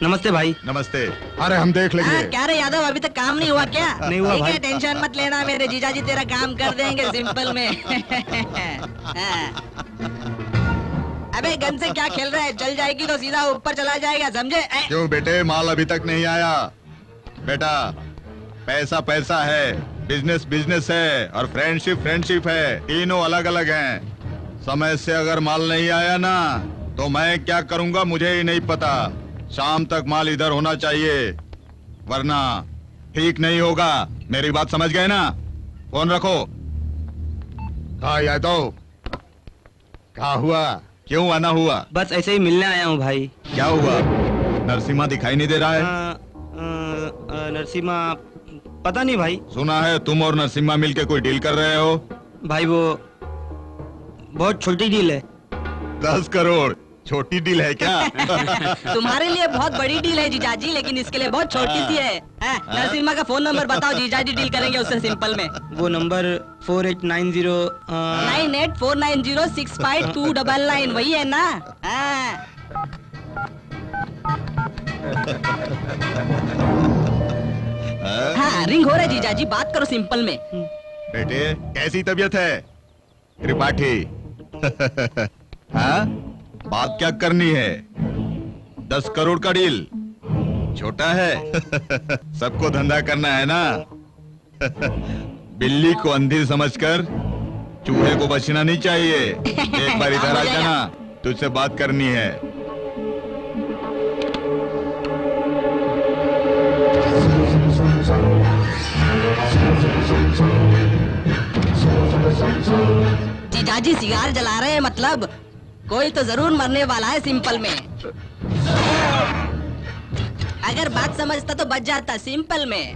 नमस्ते भाई। नमस्ते। अरे हम देख लेंगे। क्या रे यादव, अभी तक काम नहीं हुआ क्या? नहीं हुआ भाई। टेंशन मत लेना, मेरे जीजाजी तेरा काम कर देंगे सिंपल में। हाँ। अबे गन से क्या खेल रहा है? चल जाएगी तो सीधा ऊपर चला जाएगा, समझे? क्यों बेटे, माल अभी तक नहीं आया? बेटा, पैसा पैसा है, बिजनेस बिजनेस है और फ्रेंडशिप फ्रेंडशिप है, तीनों अलग अलग हैं। समय से अगर माल नहीं आया ना तो मैं क्या करूंगा मुझे ही नहीं पता। शाम तक माल इधर होना चाहिए, वरना ठीक नहीं होगा। मेरी बात समझ गए ना? फोन रखो। हाँ यादव, क्या हुआ? क्यों आना हुआ? बस ऐसे ही मिलने आया हूँ भाई। क्या हुआ? नरसिम्हा दिखाई नहीं दे रहा है? नरसिम्हा पता नहीं भाई। सुना है तुम और नरसिम्हा मिलके कोई डील कर रहे हो? भाई वो बहुत छोटी डील है। 10 करोड़ छोटी डील है क्या? तुम्हारे लिए बहुत बड़ी डील है जीजाजी, लेकिन इसके लिए बहुत छोटी सी है। नरसिम्हा का फोन नंबर बताओ, जीजाजी डील करेंगे उससे सिंपल में। वो नंबर 4890 9849065299 वही है ना? हाँ, रिंग हो रहा है जीजाजी, बात करो सिंपल में। बेटे कैसी तबीयत है त्रिपाठी? हाँ, बात क्या करनी है? 10 करोड़ का डील छोटा है। सबको धंधा करना है ना। बिल्ली को अंधी समझकर चूहे को बचना नहीं चाहिए। एक बार इधर आ जाना, तुझसे बात करनी है। जीजाजी सिगार जला रहे हैं, मतलब कोई तो जरूर मरने वाला है सिंपल में। अगर बात समझता तो बच जाता सिंपल में।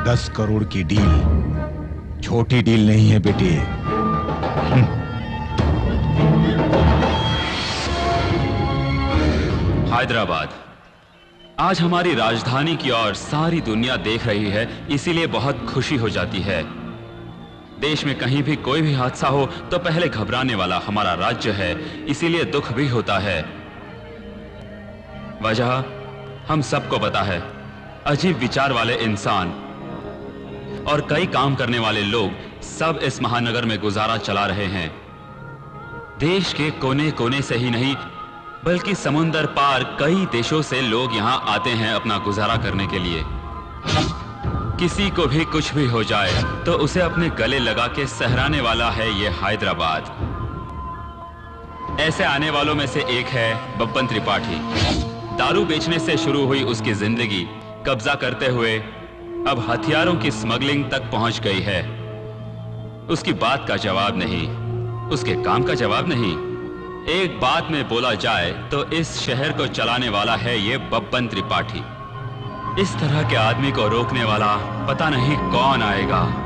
10 करोड़ की डील छोटी डील नहीं है बेटी। हैदराबाद आज हमारी राजधानी की ओर सारी दुनिया देख रही है, इसीलिए बहुत खुशी हो जाती है। देश में कहीं भी कोई भी हादसा हो तो पहले घबराने वाला हमारा राज्य है, इसीलिए दुख भी होता है। वजह हम सबको पता है। अजीब विचार वाले इंसान और कई काम करने वाले लोग सब इस महानगर में गुजारा चला रहे हैं। देश के कोने कोने से ही नहीं बल्कि समुंदर पार कई देशों से लोग यहां आते हैं अपना गुजारा करने के लिए। किसी को भी कुछ भी हो जाए तो उसे अपने गले लगा के सहराने वाला है ये हैदराबाद। ऐसे आने वालों में से एक है बब्बन त्रिपाठी। दारू बेचने से शुरू हुई उसकी जिंदगी कब्जा करते हुए अब हथियारों की स्मगलिंग तक पहुंच गई है। उसकी बात का जवाब नहीं, उसके काम का जवाब नहीं। एक बात में बोला जाए तो इस शहर को चलाने वाला है ये बब्बन त्रिपाठी। इस तरह के आदमी को रोकने वाला पता नहीं कौन आएगा।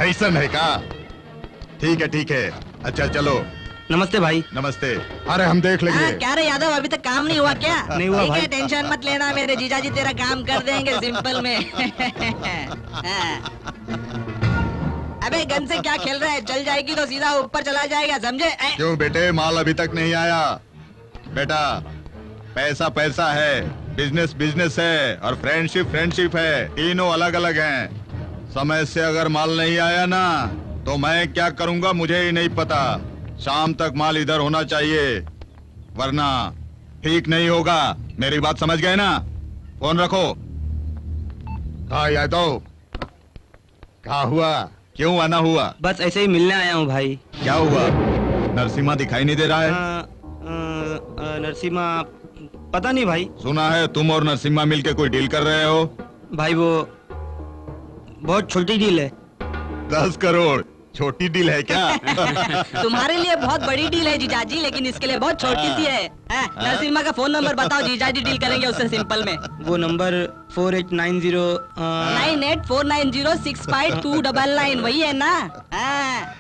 ऐसा है का? ठीक है ठीक है, अच्छा चलो। नमस्ते भाई। नमस्ते। अरे हम देख लेंगे। क्या रे यादव, अभी तक काम नहीं हुआ क्या? नहीं हुआ भाई। टेंशन मत लेना, मेरे जीजाजी तेरा काम कर देंगे सिंपल में। अबे गन से क्या खेल रहा है? जल जाएगी तो सीधा ऊपर चला जाएगा, समझे? क्यों बेटे, माल अभी तक नहीं आया? बेटा, पैसा पैसा है, बिजनेस बिजनेस है और फ्रेंडशिप फ्रेंडशिप है, तीनों अलग अलग हैं। समय से अगर माल नहीं आया ना तो मैं क्या करूंगा मुझे ही नहीं पता। शाम तक माल इधर होना चाहिए, वरना ठीक नहीं होगा। मेरी बात समझ गए ना? फोन रखो। हाँ यादव, क्या हुआ? क्यों आना हुआ? बस ऐसे ही मिलने आया हूँ भाई। क्या हुआ? नरसिम्हा दिखाई नहीं दे रहा है? नरसिम्हा पता नहीं भाई। सुना है तुम और नरसिम्हा मिलके कोई डील कर रहे हो? भाई वो बहुत छोटी डील है। 10 करोड़ छोटी डील है क्या? तुम्हारे लिए बहुत बड़ी डील है जीजाजी, लेकिन इसके लिए बहुत छोटी सी है। नरसिम्हा का फोन नंबर बताओ, जीजाजी डील करेंगे उससे सिंपल में। वो नंबर 4890 9849065299 वही है ना? हाँ।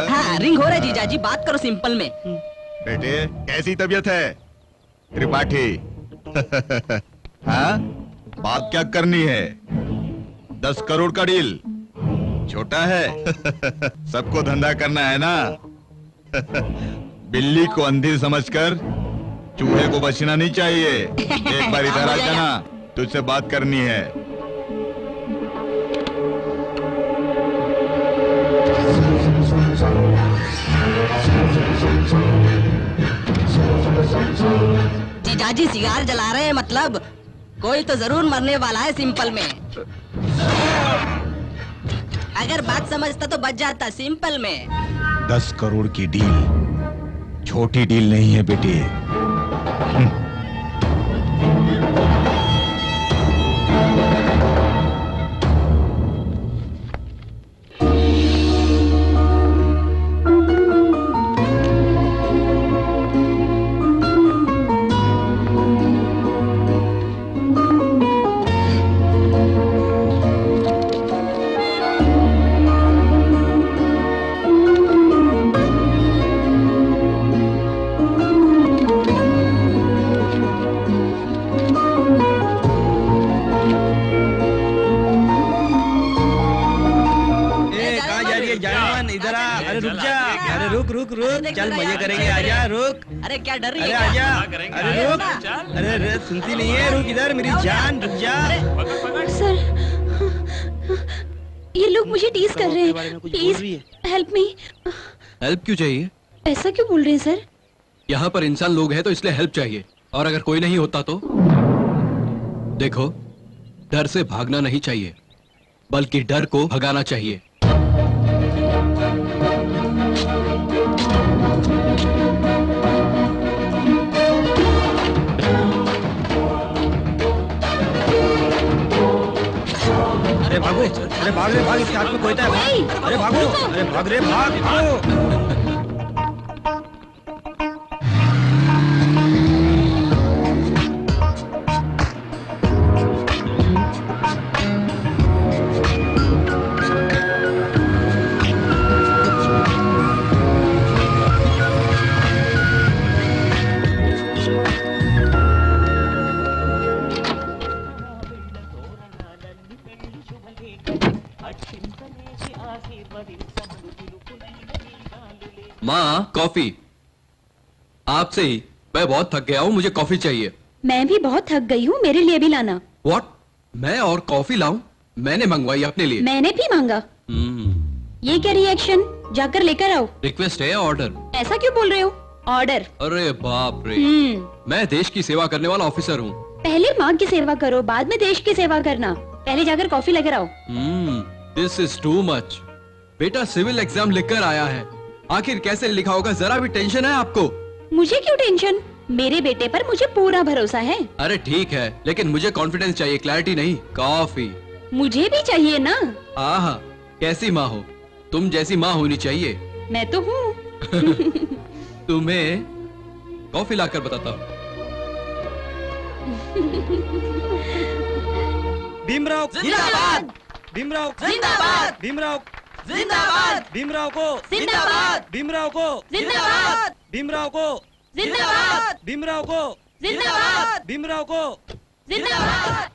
हाँ, रिंग हो रहा है जीजाजी, बात करो सिंपल में। बेटे, कैसी तबीयत है त्रिपाठी? हाँ, बात क्या करनी है? 10 करोड़ का डील छोटा है। सबको धंधा करना है ना। बिल्ली को अंधी समझकर चूहे को बचना नहीं चाहिए। एक बार इधर आ जाना, तुझसे बात करनी है। जीजाजी सिगार जला रहे हैं, मतलब कोई तो जरूर मरने वाला है सिंपल में। अगर बात समझता तो बच जाता सिंपल में। 10 करोड़ की डील छोटी डील नहीं है बेटी। इधर आ। अरे रुक जा। अरे रुक रुक रुक, चल मजे करेंगे, आजा रुक। अरे क्या डर रही अरे है? आजा। क्या? अरे रुक। अरे अरे सुनती नहीं है, रुक इधर मेरी जान, रुक जा। सर, ये लोग मुझे टीज कर रहे हैं। Please help me. हेल्प क्यों चाहिए? ऐसा क्यों बोल रहे हैं सर? यहाँ पर इंसान लोग हैं तो इसलिए हेल्प चाहिए, और अगर कोई नहीं होता तो? देखो, डर से भागना नहीं चाहिए, बल्कि डर को भगाना चाहिए। अरे भागो, अरे भाग रे भाग, इसके हाथ में कोयता है, भाग। अरे भागो, अरे भाग रे भाग, भागो। माँ, कॉफी। आपसे ही मैं बहुत थक गया हूँ, मुझे कॉफी चाहिए। मैं भी बहुत थक गई हूँ, मेरे लिए भी लाना। व्हाट? मैं और कॉफी लाऊं? मैंने मंगवाई अपने लिए। मैंने भी मांगा। ये क्या रिएक्शन? जाकर लेकर आओ। रिक्वेस्ट है, ऑर्डर। ऐसा क्यों बोल रहे हो? ऑर्डर। अरे बाप रे, मैं देश की सेवा करने वाला ऑफिसर हूँ। पहले माँ की सेवा करो, बाद में देश की सेवा करना। पहले जाकर कॉफी लेकर आओ। This is too much. बेटा सिविल एग्जाम लिखकर आया है, आखिर कैसे लिखा होगा? जरा भी टेंशन है आपको? मुझे क्यों टेंशन? मेरे बेटे पर मुझे पूरा भरोसा है। अरे ठीक है, लेकिन मुझे कॉन्फिडेंस चाहिए, क्लैरिटी नहीं। कॉफी मुझे भी चाहिए ना। आहा, कैसी माँ हो तुम? जैसी माँ होनी चाहिए। मैं तो हूँ। तुम्हें कॉफी लाकर बताता हूँ। भीमराव जिंदाबाद! भीमराव जिंदाबाद! भीमराव जिंदाबाद! भीमराव को जिंदाबाद! भीमराव को जिंदाबाद! भीमराव को जिंदाबाद! भीमराव को जिंदाबाद! भीमराव को जिंदाबाद!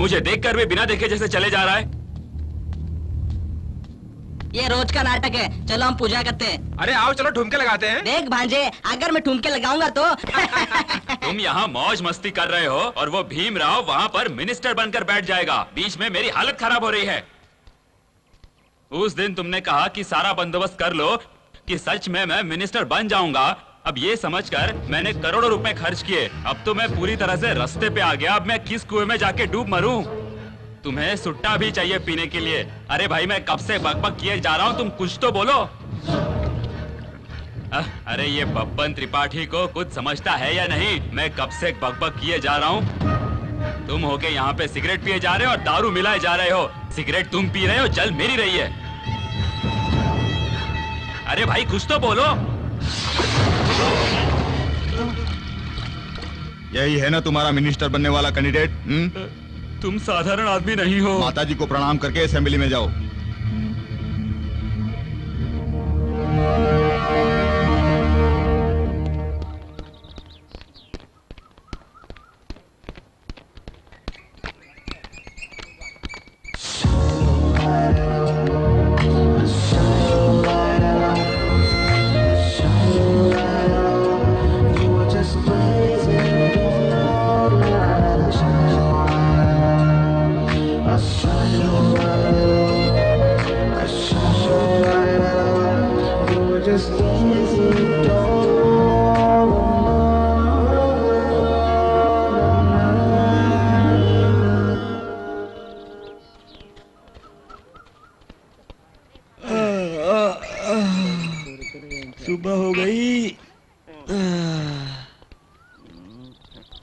मुझे देखकर भी बिना देखे जैसे चले जा रहा है। ये रोज का नाटक है, चलो हम पूजा करते हैं। अरे आओ चलो ठुमके लगाते हैं। देख भांजे, अगर मैं ठुमके लगाऊंगा तो तुम यहाँ मौज मस्ती कर रहे हो और वो भीमराव वहाँ पर मिनिस्टर बनकर बैठ जाएगा। बीच में मेरी हालत खराब हो रही है। उस दिन तुमने कहा कि सारा बंदोबस्त कर लो कि सच में मैं मिनिस्टर बन जाऊंगा। अब ये समझकर मैंने करोड़ों रुपए खर्च किए। अब तो मैं पूरी तरह से रास्ते पे आ गया। अब मैं किस कुएं में जाके डूब मरूं? तुम्हें सुट्टा भी चाहिए पीने के लिए? अरे भाई मैं कब से बकबक किए जा रहा हूँ, तुम कुछ तो बोलो। अरे ये बब्बन त्रिपाठी को कुछ समझता है या नहीं? मैं कब से बकबक किए जा रहा हूँ। तुम होके यहाँ पे सिगरेट पिए जा रहे हो और दारू मिलाए जा रहे हो। सिगरेट तुम पी रहे हो, जल मेरी रही है। अरे भाई कुछ तो बोलो। यही है ना तुम्हारा मिनिस्टर बनने वाला कैंडिडेट? तुम साधारण आदमी नहीं हो। माताजी को प्रणाम करके असेंबली में जाओ। सुबह हो गई।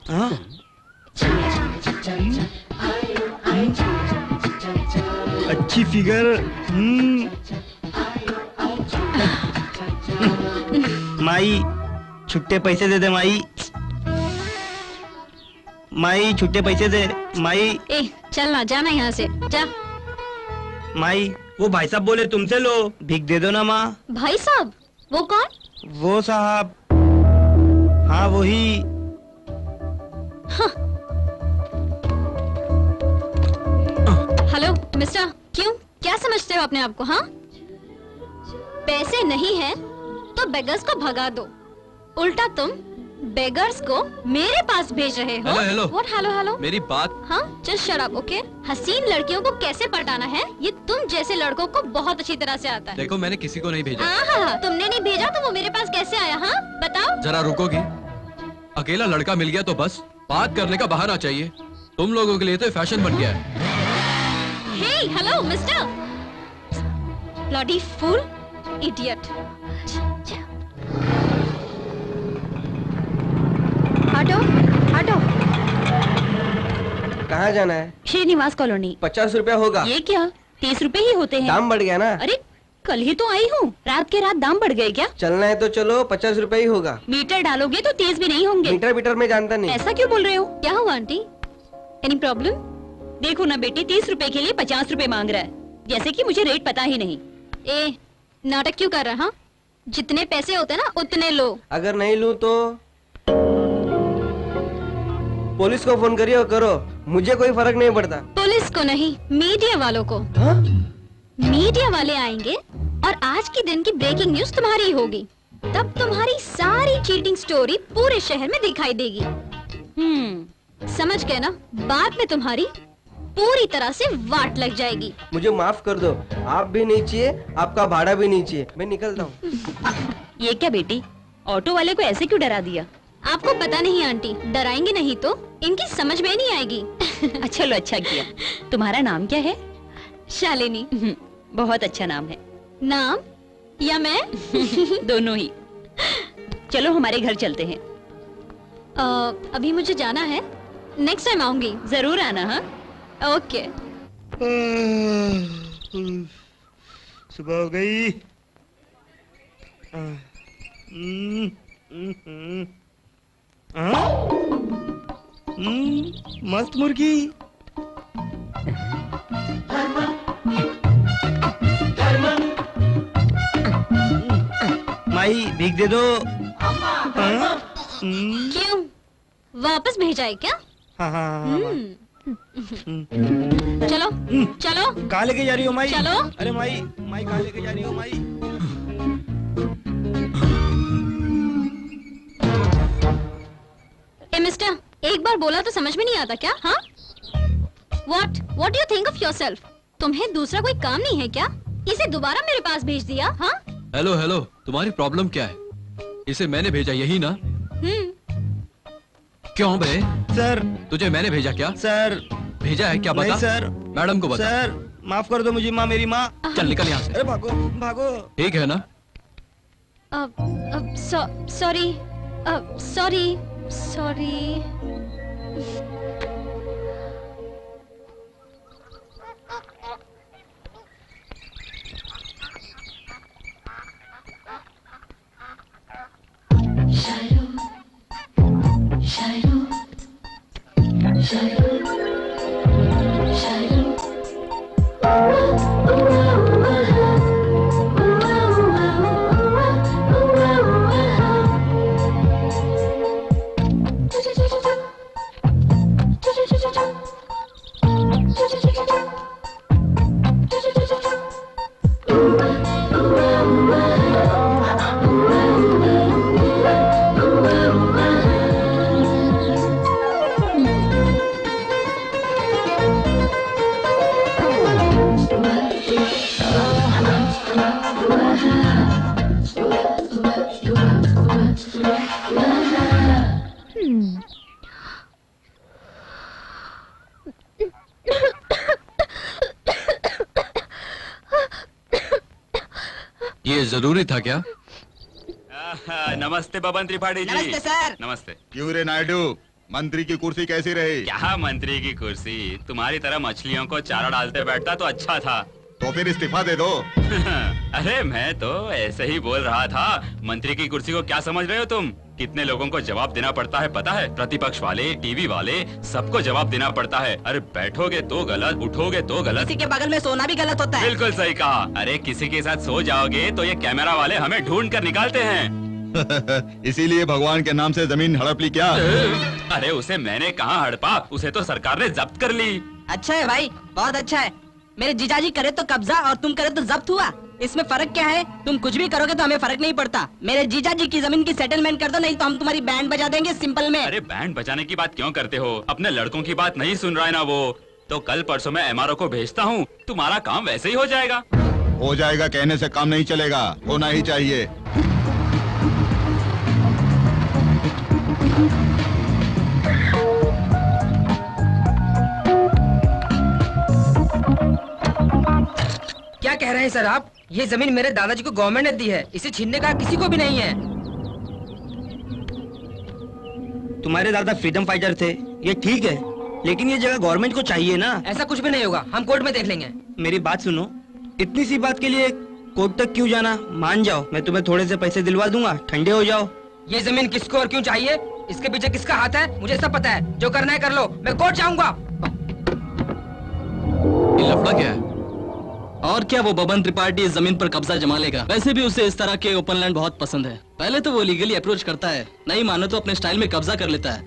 हाँ? अच्छी फिगर। माई छुट्टे पैसे दे दे माई। माई छुट्टे पैसे दे माई। ए चल ना, जाना यहाँ से जा। माई वो भाई साहब बोले तुमसे लो, भीख दे दो ना माँ। भाई साहब? वो कौन? वो साहब, हाँ वही। हेलो मिस्टर, क्यों, क्या समझते हो अपने आप को? हाँ, पैसे नहीं है तो बेगर्स को भगा दो। उल्टा तुम बेगर्स को मेरे पास भेज रहे हो। Hello hello. What? Hello hello. मेरी बात। हाँ, जस्ट शट अप, ओके? हसीन लड़कियों को कैसे पटाना है ये तुम जैसे लड़कों को बहुत अच्छी तरह से आता है। देखो मैंने किसी को नहीं भेजा। हाँ, तुमने नहीं भेजा तो वो मेरे पास कैसे आया? हाँ बताओ। जरा रुकोगी? अकेला लड़का मिल गया तो बस बात करने का बहाना चाहिए। तुम लोगों के लिए तो फैशन बन गया है। Hey hello mister, bloody fool, idiot. हटो हटो। कहाँ जाना है? श्रीनिवास कॉलोनी। 50 रुपया होगा। ये क्या, 30 रुपए ही होते हैं? दाम बढ़ गया ना। अरे कल ही तो आई हूँ, रात के रात दाम बढ़ गए क्या? चलना है तो चलो, 50 रुपया ही होगा। मीटर डालोगे तो 30 भी नहीं होंगे। मीटर में जानता नहीं। ऐसा क्यों बोल रहे हो? क्या हुआ आंटी, एनी प्रॉब्लम? देखो ना बेटी, 30 रुपए के लिए 50 रुपए मांग रहा है, जैसे कि मुझे रेट पता ही नहीं। ए नाटक क्यों कर रहा? जितने पैसे होते ना उतने लो। अगर नहीं लूँ तो पुलिस को फोन करिए और करो, मुझे कोई फर्क नहीं पड़ता। पुलिस को नहीं, मीडिया वालों को। हाँ? मीडिया वाले आएंगे और आज की दिन की ब्रेकिंग न्यूज तुम्हारी होगी। तब तुम्हारी सारी चीटिंग स्टोरी पूरे शहर में दिखाई देगी। समझ गए ना? बाद में तुम्हारी पूरी तरह से वाट लग जाएगी। मुझे माफ कर दो, आप भी नहीं चाहिए, आपका भाड़ा भी नहीं चाहिए, मैं निकलता हूँ। ये क्या बेटी, ऑटो वाले को ऐसे क्यों डरा दिया? आपको पता नहीं आंटी, डराएंगे नहीं तो इनकी समझ में नहीं आएगी। चलो अच्छा किया। तुम्हारा नाम क्या है? शालिनी। बहुत अच्छा नाम है। नाम या मैं? दोनों ही। चलो हमारे घर चलते हैं। अभी मुझे जाना है, नेक्स्ट टाइम आऊंगी। जरूर आना। हाँ ओके। सुबह हो गई। मस्त मुर्गी। माई भीख दे दो। क्यों, वापस भेजा है क्या? हाँ हाँ हाँ, हाँ। चलो चलो कहाँ लेके जा रही हो माई? चलो। अरे माई, माई कहाँ लेके जा रही हो माई? ए मिस्टर, एक बार बोला तो समझ में नहीं आता क्या? हाँ? What do you think of yourself? तुम्हें दूसरा कोई काम नहीं है क्या? इसे दोबारा मेरे पास भेज दिया, हाँ? हेलो हेलो, तुम्हारी प्रॉब्लम क्या है? इसे मैंने भेजा, यही ना? क्यों बे? सर, तुझे मैंने भेजा क्या? सर, भेजा है क्या? बता नहीं सर। मैडम को बता। सर, माफ कर दो मुझे माँ, मेरी माँ। चल निकल यहाँ से। अरे भागो, भागो। ठीक है ना? Sorry sorry sorry. ये जरूरी था क्या? नमस्ते बबन त्रिपाठी जी। नमस्ते सर। नमस्ते। क्यों रे नायडू, मंत्री की कुर्सी कैसी रही? क्या मंत्री की कुर्सी, तुम्हारी तरह मछलियों को चारा डालते बैठता तो अच्छा था। तो फिर इस्तीफा दे दो। अरे मैं तो ऐसे ही बोल रहा था। मंत्री की कुर्सी को क्या समझ रहे हो तुम? कितने लोगों को जवाब देना पड़ता है पता है? प्रतिपक्ष वाले, टीवी वाले, सबको जवाब देना पड़ता है। अरे बैठोगे तो गलत, उठोगे तो गलत। किसी के बगल में सोना भी गलत होता है। बिल्कुल सही कहा। अरे किसी के साथ सो जाओगे तो ये कैमरा वाले हमें ढूंढ कर निकालते हैं। इसीलिए भगवान के नाम से जमीन हड़प ली क्या? अरे उसे मैंने कहाँ हड़पा, उसे तो सरकार ने जब्त कर ली। अच्छा है भाई, बहुत अच्छा है। मेरे जीजाजी करे तो कब्जा और तुम करे तो जब्त हुआ। इसमें फर्क क्या है? तुम कुछ भी करोगे तो हमें फर्क नहीं पड़ता। मेरे जीजाजी की जमीन की सेटलमेंट कर दो, नहीं तो हम तुम्हारी बैंड बजा देंगे सिंपल में। अरे बैंड बजाने की बात क्यों करते हो? अपने लड़कों की बात नहीं सुन रहा है ना वो? तो कल परसों मैं एमआरओ को भेजता हूँ, तुम्हारा काम वैसे ही हो जाएगा। हो जाएगा कहने से काम नहीं चलेगा, होना ही चाहिए। क्या कह रहे हैं सर आप? ये जमीन मेरे दादाजी को गवर्नमेंट ने दी है, इसे छीनने का किसी को भी नहीं है। तुम्हारे दादा फ्रीडम फाइटर थे, ये ठीक है, लेकिन ये जगह गवर्नमेंट को चाहिए ना। ऐसा कुछ भी नहीं होगा, हम कोर्ट में देख लेंगे। मेरी बात सुनो, इतनी सी बात के लिए कोर्ट तक क्यों जाना? मान जाओ, मैं तुम्हें थोड़े से पैसे दिलवा दूंगा, ठंडे हो जाओ। ये जमीन किसको और क्यों चाहिए, इसके पीछे किसका हाथ है, मुझे सब पता है। जो करना है कर लो, मैं कोर्ट जाऊंगा। ये लफड़ा क्या है? और क्या, वो बबन त्रिपाठी इस जमीन पर कब्जा जमा लेगा। वैसे भी उसे इस तरह के ओपन लैंड बहुत पसंद है। पहले तो वो लीगली अप्रोच करता है, नहीं मानो तो अपने स्टाइल में कब्जा कर लेता है।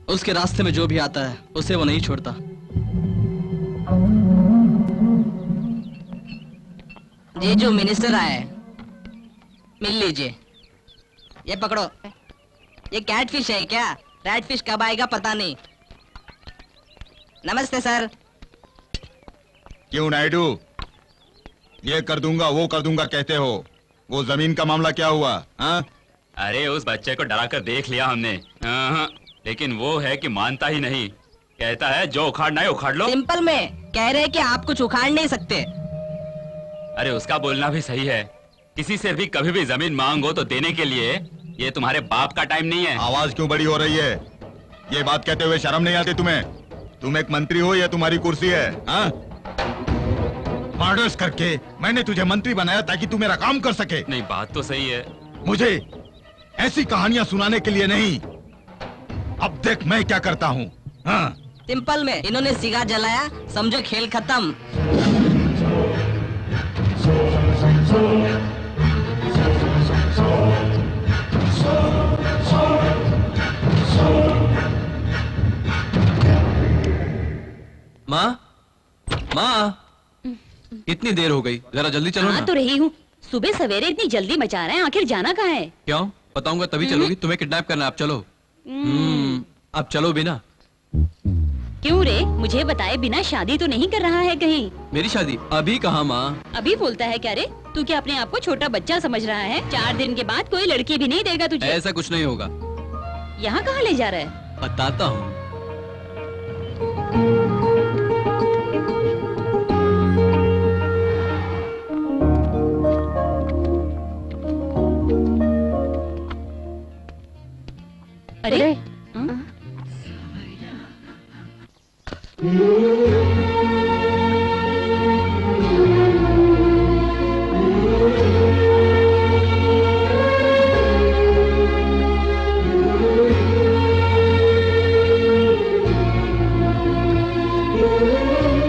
उसके रास्ते में जो भी आता है उसे वो नहीं छोड़ता। ये जो मिनिस्टर आए, मिल लीजिए। ये पकड़ो। ये कैटफिश है क्या? रैटफिश कब आएगा पता नहीं। नमस्ते सर। क्यों नायडू, ये कर दूंगा वो कर दूंगा कहते हो, वो जमीन का मामला क्या हुआ? हाँ? अरे उस बच्चे को डरा कर देख लिया हमने, लेकिन वो है कि मानता ही नहीं। कहता है जो उखाड़ना है उखाड़ लो। सिंपल में कह रहे हैं कि आप कुछ उखाड़ नहीं सकते। अरे उसका बोलना भी सही है। किसी से भी कभी भी जमीन मांगो तो देने के लिए ये तुम्हारे बाप का टाइम नहीं है। आवाज क्यों बड़ी हो रही है? ये बात कहते हुए शर्म नहीं आती तुम्हें? तुम एक मंत्री हो या तुम्हारी कुर्सी है? हाँ? मर्डर्स करके मैंने तुझे मंत्री बनाया ताकि तू मेरा काम कर सके। नहीं, बात तो सही है। मुझे ऐसी कहानियां सुनाने के लिए नहीं, अब देख मैं क्या करता हूँ। हाँ? सिंपल में इन्होंने सिगार जलाया, समझो खेल खत्म। माँ, माँ, कितनी देर हो गई? जरा जल्दी चलो हाँ ना। तो रही हूँ। सुबह सवेरे इतनी जल्दी मचा रहे हैं, आखिर जाना कहाँ है? क्यों? बताऊंगा तभी चलोगी। तुम्हें किडनैप करना है, आप चलो। अब चलो बिना। क्यों रे? मुझे बताए बिना शादी तो नहीं कर रहा है कहीं? मेरी शादी अभी कहाँ माँ? अभी बोलता है क्या रे? तू क्या अपने आप को छोटा बच्चा समझ रहा है? 4 दिन के बाद कोई लड़की भी नहीं देगा तुझे। ऐसा कुछ नहीं होगा। यहाँ कहाँ ले जा रहा है? बताता हूँ। अरे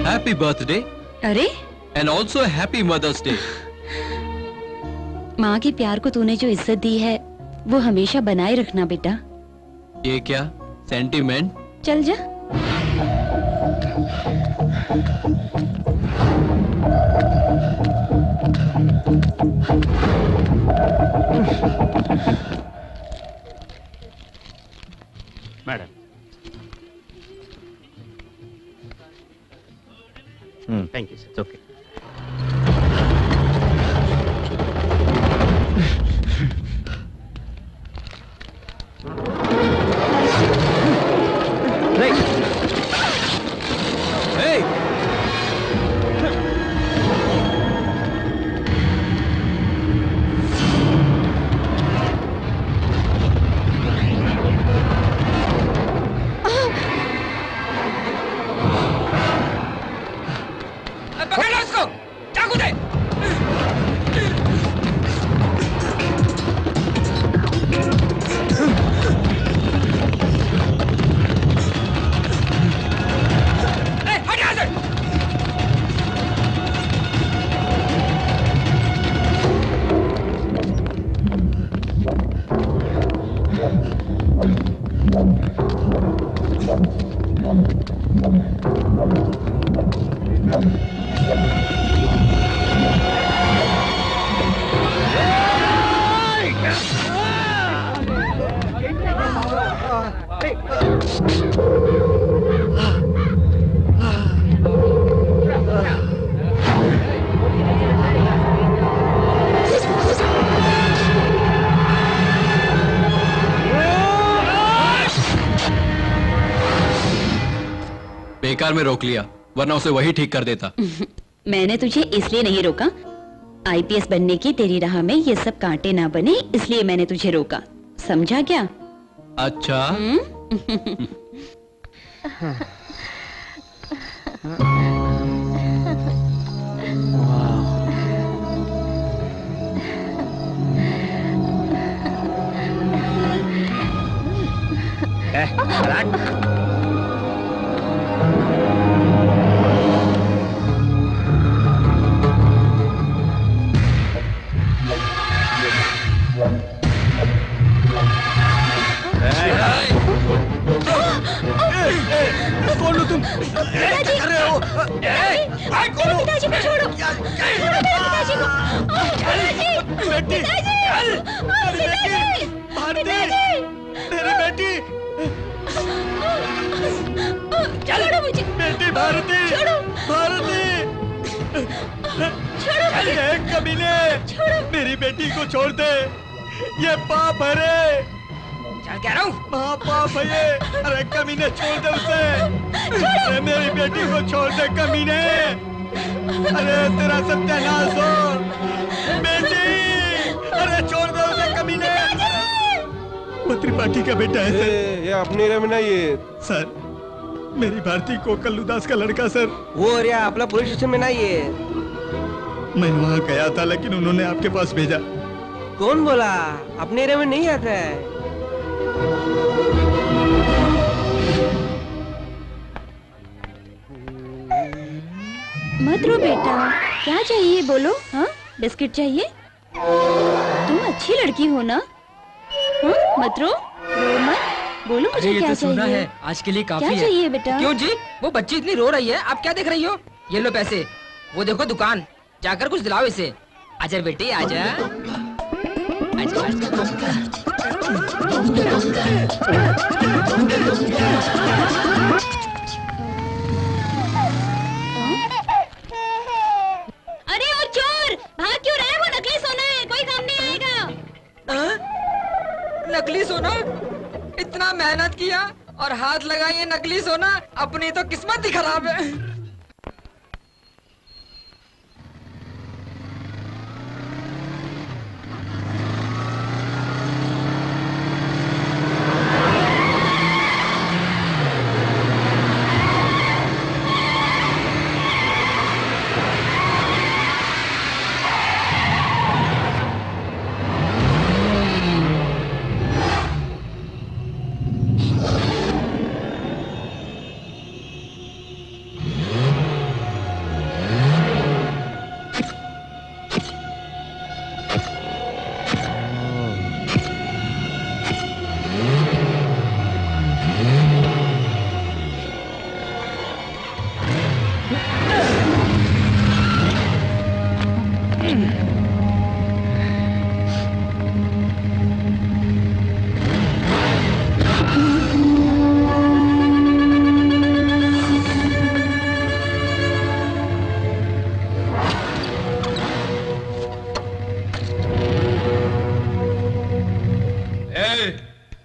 हैप्पी बर्थडे अरे and also happy mother's day. माँ के प्यार को तूने जो इज्जत दी है वो हमेशा बनाए रखना बेटा। ये क्या सेंटीमेंट? चल जा। Madam. Thank you sir. Okay. पकड़ लो उसको, चाकू दे। हट यहाँ से। बेकार में रोक लिया, वरना उसे वही ठीक कर देता। मैंने तुझे इसलिए नहीं रोका, आईपीएस बनने की तेरी राह में ये सब कांटे ना बने, इसलिए मैंने तुझे रोका। समझा क्या? अच्छा। कौन हो तुम? पिताजी! कर रहे हो? मेरे पिताजी को छोड़ो! छोड़ो मेरे पिताजी को! बेटी, पिताजी! मेरी बेटी, छोड़ो मुझे! बेटी भारती, छोड़ो! भारती, छोड़ो मुझे! ये कमीने, मेरी बेटी को छोड़ दे, ये पाप है रे। चल कह रहा हूँ। पाप है ये। अरे कमीने छोड़ दे उसे। अरे मेरी बेटी को छोड़ दे कमीने। अरे तेरा सत्यानाश हो बेटी। अरे छोड़ दे उसे कमीने। वो त्रिपाठी का बेटा है सर। ये अपने एरिया में नहीं है सर, मेरी भारती को कल्लूदास का लड़का सर। वो एरिया अपना पुलिस स्टेशन में नहीं है। मैं वहाँ गया था लेकिन उन्होंने आपके पास भेजा। कौन बोला? अपने एरिया में नहीं आता है। मत रो बेटा, क्या चाहिए बोलो? हाँ, बिस्किट चाहिए? तुम अच्छी लड़की हो ना? हाँ, मत रो, रो मत। बोलो अरे मुझे ये क्या तो सुना चाहिए है आज के लिए काफी क्या है। चाहिए बेटा? क्यों जी? वो बच्ची इतनी रो रही है, आप क्या देख रही हो? ये लो पैसे, वो देखो दुकान, जाकर कुछ दिलाओ इसे। आजा बेटी आजा। अरे और चोर भाग क्यों रहा है? वो नकली सोना है, कोई काम नहीं आएगा। नकली सोना? इतना मेहनत किया और हाथ लगाए नकली सोना, अपनी तो किस्मत ही खराब है।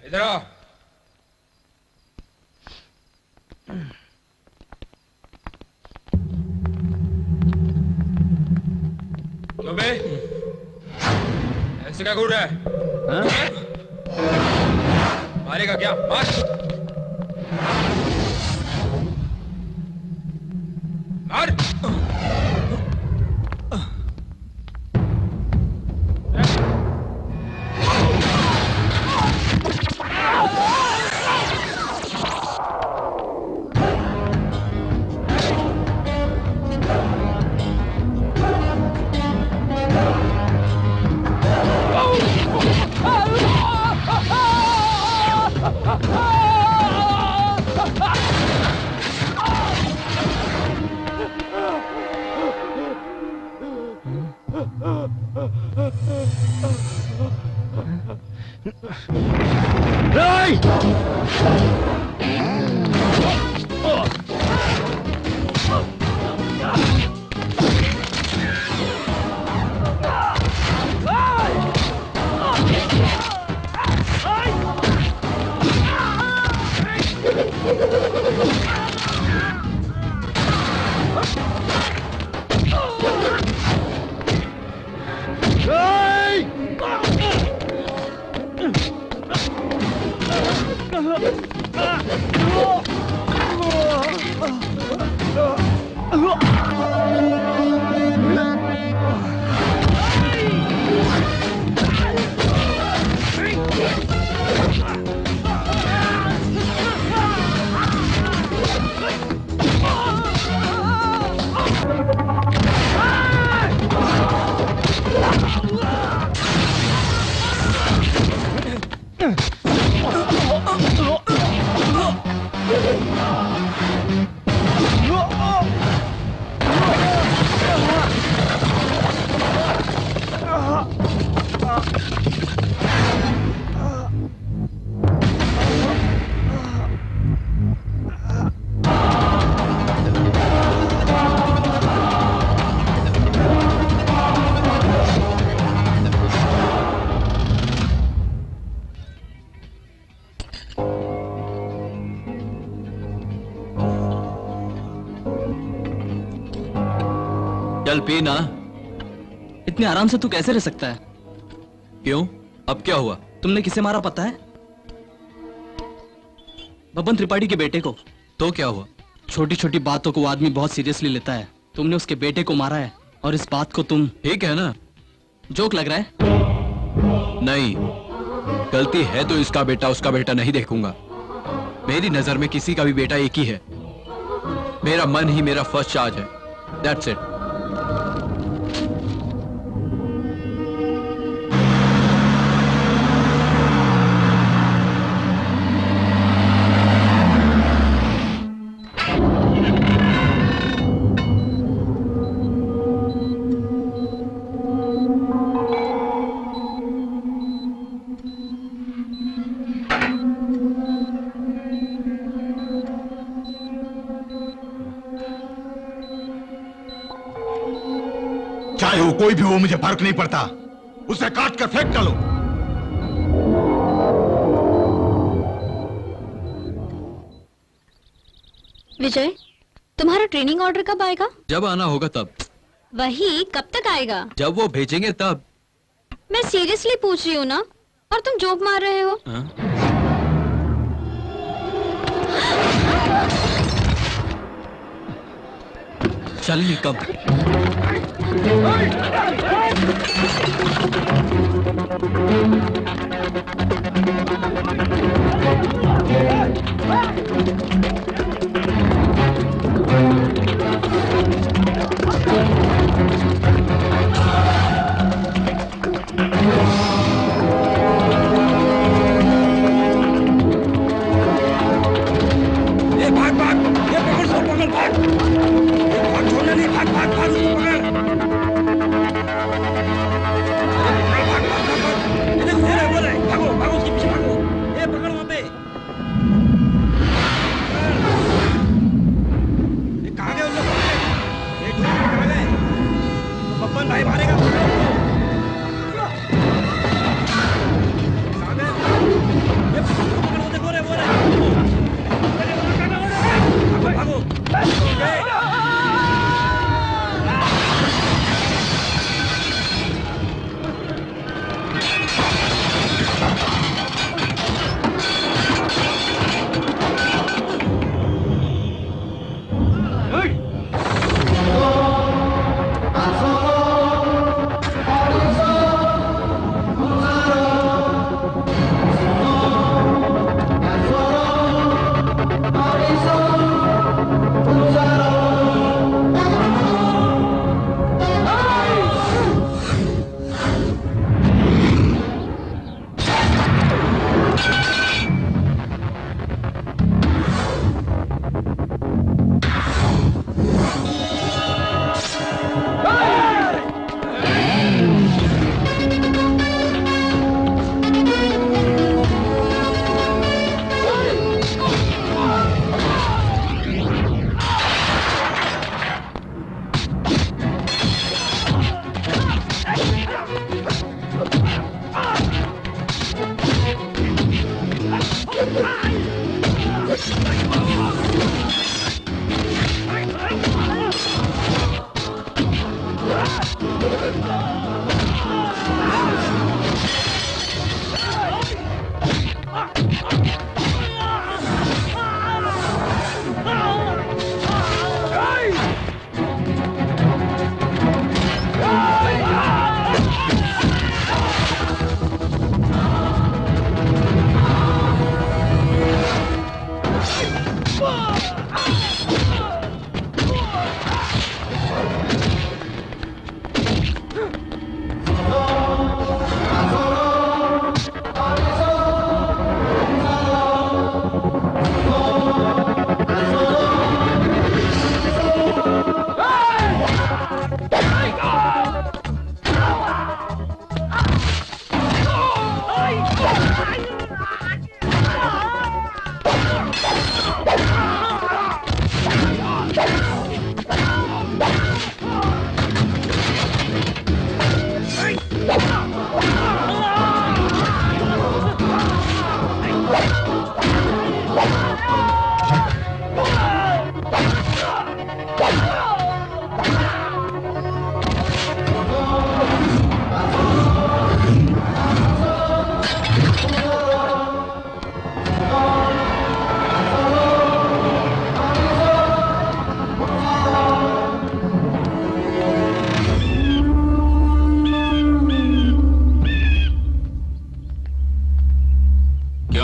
इधर आओ। तो बे ऐसे क्या घूर रहा है? मारेगा क्या? मार मार। चल पी ना। इतने आराम से तू कैसे रह सकता है? क्यों? अब क्या हुआ? तुमने किसे मारा पता है? बबन त्रिपाठी के बेटे को। तो क्या हुआ? छोटी छोटी बातों को वो आदमी बहुत सीरियसली लेता है। तुमने उसके बेटे को मारा है और इस बात को तुम ठीक है ना? जोक लग रहा है? नहीं, गलती है तो इसका बेटा उसका बेटा नहीं देखूंगा। मेरी नजर में किसी का भी बेटा एक ही है। मेरा मन ही मेरा फर्स्ट चार्ज है। That's it. चाहे वो कोई भी हो, मुझे फर्क नहीं पड़ता। उसे काट कर फेंक डालो। विजय, तुम्हारा ट्रेनिंग ऑर्डर कब आएगा? जब आना होगा तब। वही, कब तक आएगा? जब वो भेजेंगे तब। मैं सीरियसली पूछ रही हूँ ना, और तुम जोक मार रहे हो। हाँ? शालिनी कम।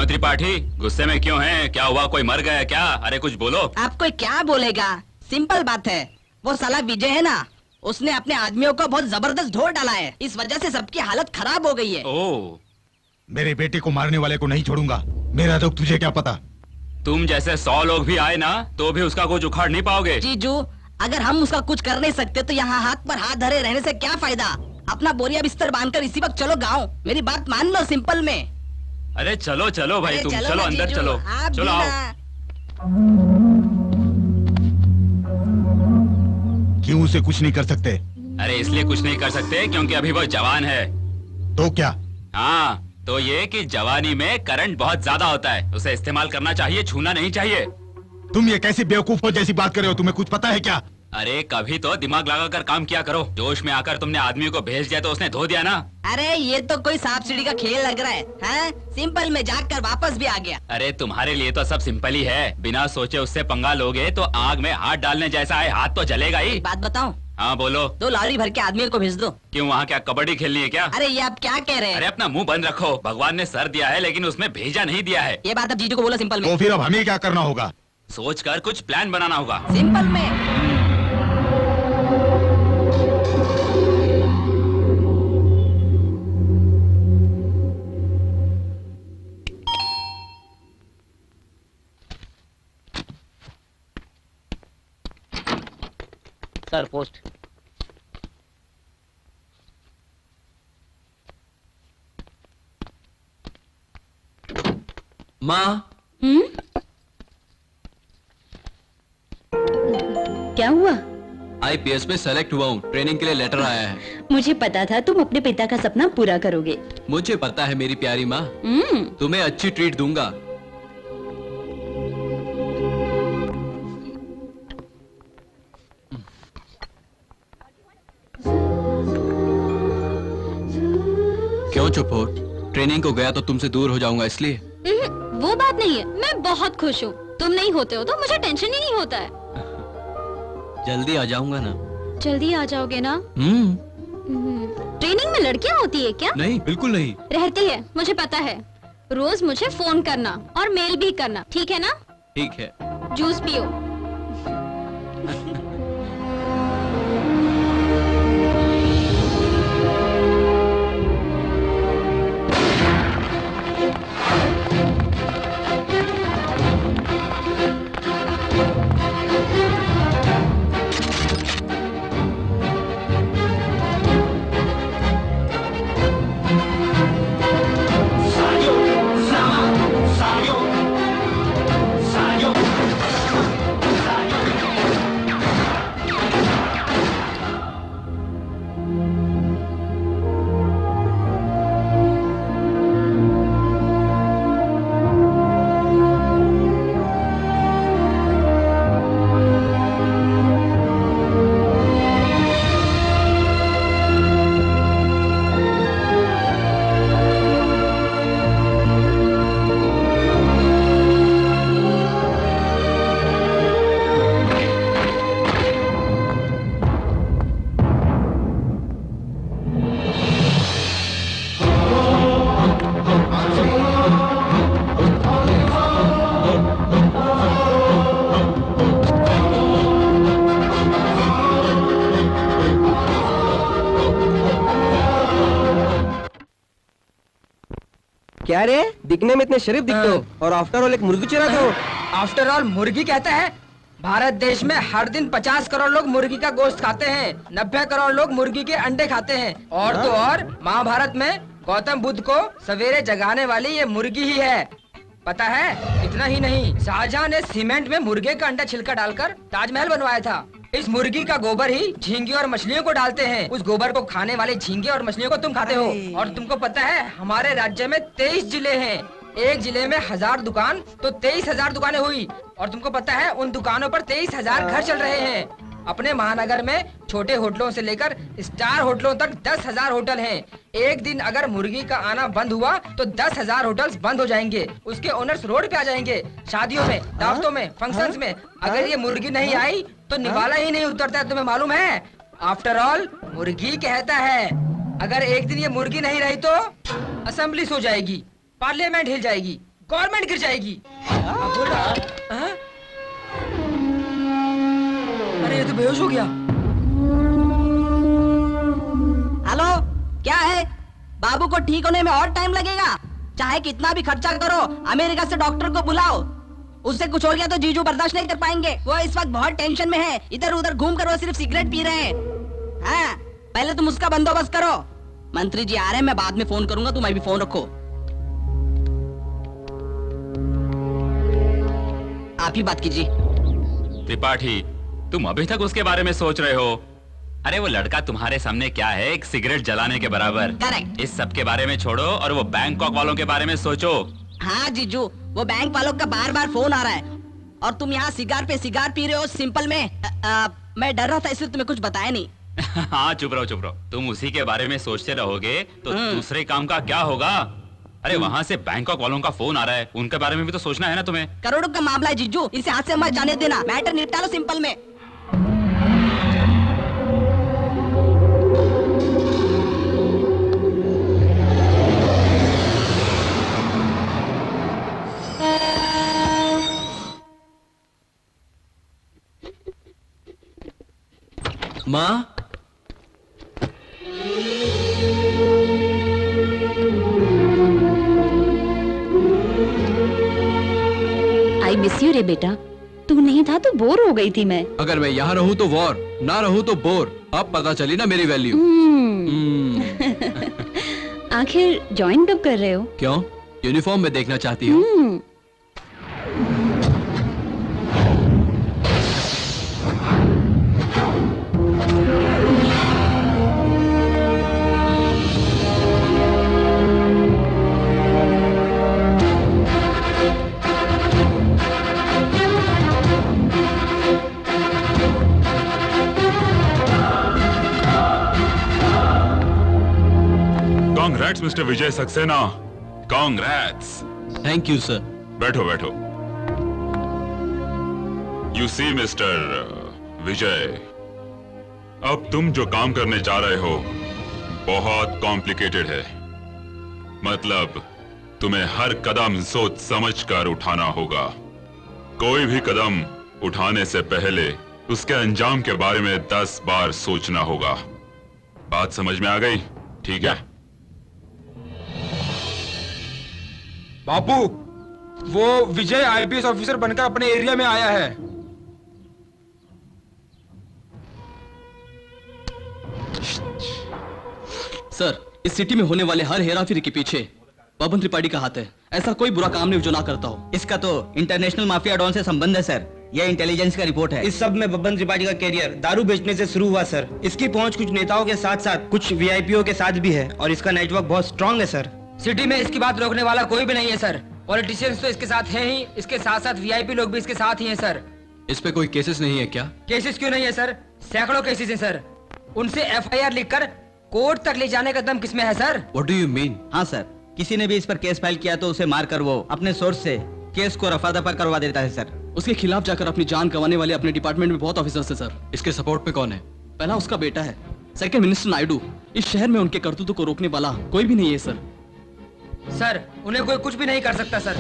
त्रिपाठी, गुस्से में क्यों हैं? क्या हुआ? कोई मर गया क्या? अरे कुछ बोलो। आप कोई क्या बोलेगा? सिंपल बात है, वो साला विजय है ना, उसने अपने आदमियों को बहुत जबरदस्त ढो डाला है। इस वजह से सबकी हालत खराब हो गई है। ओह, मेरे बेटे को मारने वाले को नहीं छोड़ूंगा। मेरा दुख तुझे क्या पता? तुम जैसे 100 लोग भी आए ना तो भी उसका कुछ उखाड़ नहीं पाओगे। जीजू, अगर हम उसका कुछ कर नहीं सकते तो यहाँ हाथ पर हाथ धरे रहने से क्या फायदा? अपना बोरिया बिस्तर बांधकर इसी वक्त चलो गाँव। मेरी बात मान लो, सिंपल में। अरे चलो चलो भाई, अरे तुम चलो चलो ना अंदर जीजू, चलो। आप चलो भी आओ। ना। क्यों उसे कुछ नहीं कर सकते? अरे इसलिए कुछ नहीं कर सकते क्योंकि अभी वो जवान है। तो क्या? हाँ, तो ये कि जवानी में करंट बहुत ज्यादा होता है, उसे इस्तेमाल करना चाहिए, छूना नहीं चाहिए। तुम ये कैसी बेवकूफों जैसी बात कर रहे हो? तुम्हें कुछ पता है क्या? अरे कभी तो दिमाग लगाकर काम किया करो। जोश में आकर तुमने आदमी को भेज दिया तो उसने धो दिया ना। अरे ये तो कोई सांप सीढ़ी का खेल लग रहा है, हैं? सिंपल में जाकर वापस भी आ गया। अरे तुम्हारे लिए तो सब सिंपल ही है। बिना सोचे उससे पंगा लोगे तो आग में हाथ डालने जैसा है, हाथ तो जलेगा ही। बात बताऊं? हाँ बोलो। 2 लॉरी भर के आदमी को भेज दो। क्यों, वहाँ क्या कबड्डी खेलनी है क्या? अरे ये आप क्या कह रहे हैं? अरे अपना मुंह बंद रखो। भगवान ने सर दिया है लेकिन उसमें भेजा नहीं दिया है। ये बात अब जीजू को बोलो सिंपल में। तो फिर अब हमें क्या करना होगा? सोच कर कुछ प्लान बनाना होगा। सिंपल में सर पोस्ट। माँ, क्या हुआ? आईपीएस में सेलेक्ट हुआ हूँ। ट्रेनिंग के लिए लेटर आया है। मुझे पता था तुम अपने पिता का सपना पूरा करोगे। मुझे पता है मेरी प्यारी माँ, तुम्हें अच्छी ट्रीट दूंगा। क्यों चुप हो? ट्रेनिंग को गया तो तुमसे दूर हो जाऊंगा इसलिए? वो बात नहीं है, मैं बहुत खुश हूँ। तुम नहीं होते हो तो मुझे टेंशन ही नहीं होता है। जल्दी आ जाऊंगा ना। जल्दी आ जाओगे ना? ट्रेनिंग में लड़कियाँ होती है क्या? नहीं, बिल्कुल नहीं। रहती है, मुझे पता है। रोज मुझे फोन करना और मेल भी करना, ठीक है ना? ठीक है। जूस पियो। क्या रे, दिखने में इतने शरीफ दिखते हो और आफ्टर ऑल एक मुर्गी चुराते हो। आफ्टर ऑल मुर्गी कहता है? भारत देश में हर दिन 50 करोड़ लोग मुर्गी का गोश्त खाते हैं, 90 करोड़ लोग मुर्गी के अंडे खाते हैं। और तो और महाभारत में गौतम बुद्ध को सवेरे जगाने वाली ये मुर्गी ही है। पता है? इतना ही नहीं, शाहजहां ने सीमेंट में मुर्गे का अंडा छिलका डालकर ताजमहल बनवाया था। इस मुर्गी का गोबर ही झींगे और मछलियों को डालते हैं। उस गोबर को खाने वाले झींगे और मछलियों को तुम खाते हो। और तुमको पता है हमारे राज्य में 23 जिले हैं। एक जिले में 1000 दुकान तो 23,000 दुकानें हुई। और तुमको पता है उन दुकानों पर 23,000 घर चल रहे हैं। अपने महानगर में छोटे होटलों से लेकर स्टार होटलों तक 10,000 होटल हैं। एक दिन अगर मुर्गी का आना बंद हुआ तो 10,000 होटल्स बंद हो जाएंगे। उसके ओनर्स रोड पे आ जाएंगे। शादियों में, दावतों में, फंक्शंस में अगर ये मुर्गी नहीं आई तो निवाला ही नहीं उतरता है। तुम्हें मालूम है? आफ्टर ऑल मुर्गी कहता है अगर एक दिन ये मुर्गी नहीं रही तो असेंबली सो जाएगी, पार्लियामेंट हिल जाएगी, गवर्नमेंट गिर जाएगी। बोला अरे ये तो बेहोश हो गया। हेलो, क्या है? बाबू को ठीक होने में और टाइम लगेगा? चाहे कितना भी खर्चा करो, अमेरिका से डॉक्टर को बुलाओ। उससे कुछ हो गया तो जीजू बर्दाश्त नहीं कर पाएंगे। वो इस वक्त बहुत टेंशन में है। इधर उधर घूम कर वो सिर्फ सिगरेट पी रहे हैं। हाँ, पहले तुम उसका बंदोबस्त करो। मंत्री जी आ रहे हैं, मैं बाद में फोन करूंगा, तुम अभी फोन रखो। आप ही बात कीजिए। त्रिपाठी, तुम अभी तक उसके बारे में सोच रहे हो? अरे वो लड़का तुम्हारे सामने क्या है, एक सिगरेट जलाने के बराबर। करेक्ट। इस सब के बारे में छोड़ो और वो बैंकॉक वालों के बारे में सोचो। हाँ जीजू, वो बैंक वालों का बार बार फोन आ रहा है और तुम यहाँ सिगार पे सिगार पी रहे हो सिंपल में। मैं डर रहा था इसलिए तुम्हें कुछ बताया नहीं। हाँ चुप रहो। तुम उसी के बारे में सोचते रहोगे तो दूसरे काम का क्या होगा? अरे वहाँ से बैंकॉक वालों का फोन आ रहा है, उनके बारे में भी तो सोचना है ना तुम्हें। करोड़ों का मामला है जीजू, इसे हाथ से मत जाने देना। मैटर निपटा लो सिंपल में। माँ, आई मिस यू रे बेटा। तू नहीं था तो बोर हो गई थी मैं। अगर मैं यहाँ रहूँ तो वॉर, ना रहूँ तो बोर। अब पता चली ना मेरी वैल्यू। आखिर ज्वाइन कब कर रहे हो? क्यों, यूनिफॉर्म में देखना चाहती हूँ? Congrats mister Vijay Saxena, congrats. Thank you sir. बैठो। यू सी मिस्टर विजय, अब तुम जो काम करने जा रहे हो बहुत कॉम्प्लिकेटेड है। मतलब तुम्हें हर कदम सोच समझ कर उठाना होगा। कोई भी कदम उठाने से पहले उसके अंजाम के बारे में 10 बार सोचना होगा। बात समझ में आ गई? ठीक है। बापू, वो विजय आईपीएस ऑफिसर बनकर अपने एरिया में आया है। सर, इस सिटी में होने वाले हर हेराफेरी के पीछे बबन त्रिपाठी का हाथ है। ऐसा कोई बुरा काम नहीं जो ना करता हो। इसका तो इंटरनेशनल माफिया डॉन से संबंध है सर। यह इंटेलिजेंस का रिपोर्ट है। इस सब में बबन त्रिपाठी का कैरियर दारू बेचने से शुरू हुआ सर। इसकी पहुंच कुछ नेताओं के साथ साथ कुछ वीआईपीओ के साथ भी है और इसका नेटवर्क बहुत स्ट्रांग है सर। सिटी में इसकी बात रोकने वाला कोई भी नहीं है सर। पॉलिटिशियंस तो इसके साथ हैं ही, इसके साथ साथ वीआईपी लोग भी इसके साथ ही हैं सर। इस पे कोई केसेस नहीं है क्या? केसेस क्यों नहीं है सर? सैकड़ों केसेस हैं सर। उनसे एफआईआर लिखकर कोर्ट तक ले जाने का दम किसमें है sir? What do you mean? हाँ सर, किसी ने भी इस पर केस फाइल किया तो उसे मारकर वो अपने सोर्स से केस को रफा दफा करवा देता है सर। उसके खिलाफ जाकर अपनी जान गंवाने वाले अपने डिपार्टमेंट में बहुत ऑफिसर्स हैं सर। इसके सपोर्ट में कौन है? पहला उसका बेटा है, सेकंड मिनिस्टर नायडू। इस शहर में उनके करतूतों को रोकने वाला कोई भी नहीं है सर। सर, उन्हें कोई कुछ भी नहीं कर सकता सर।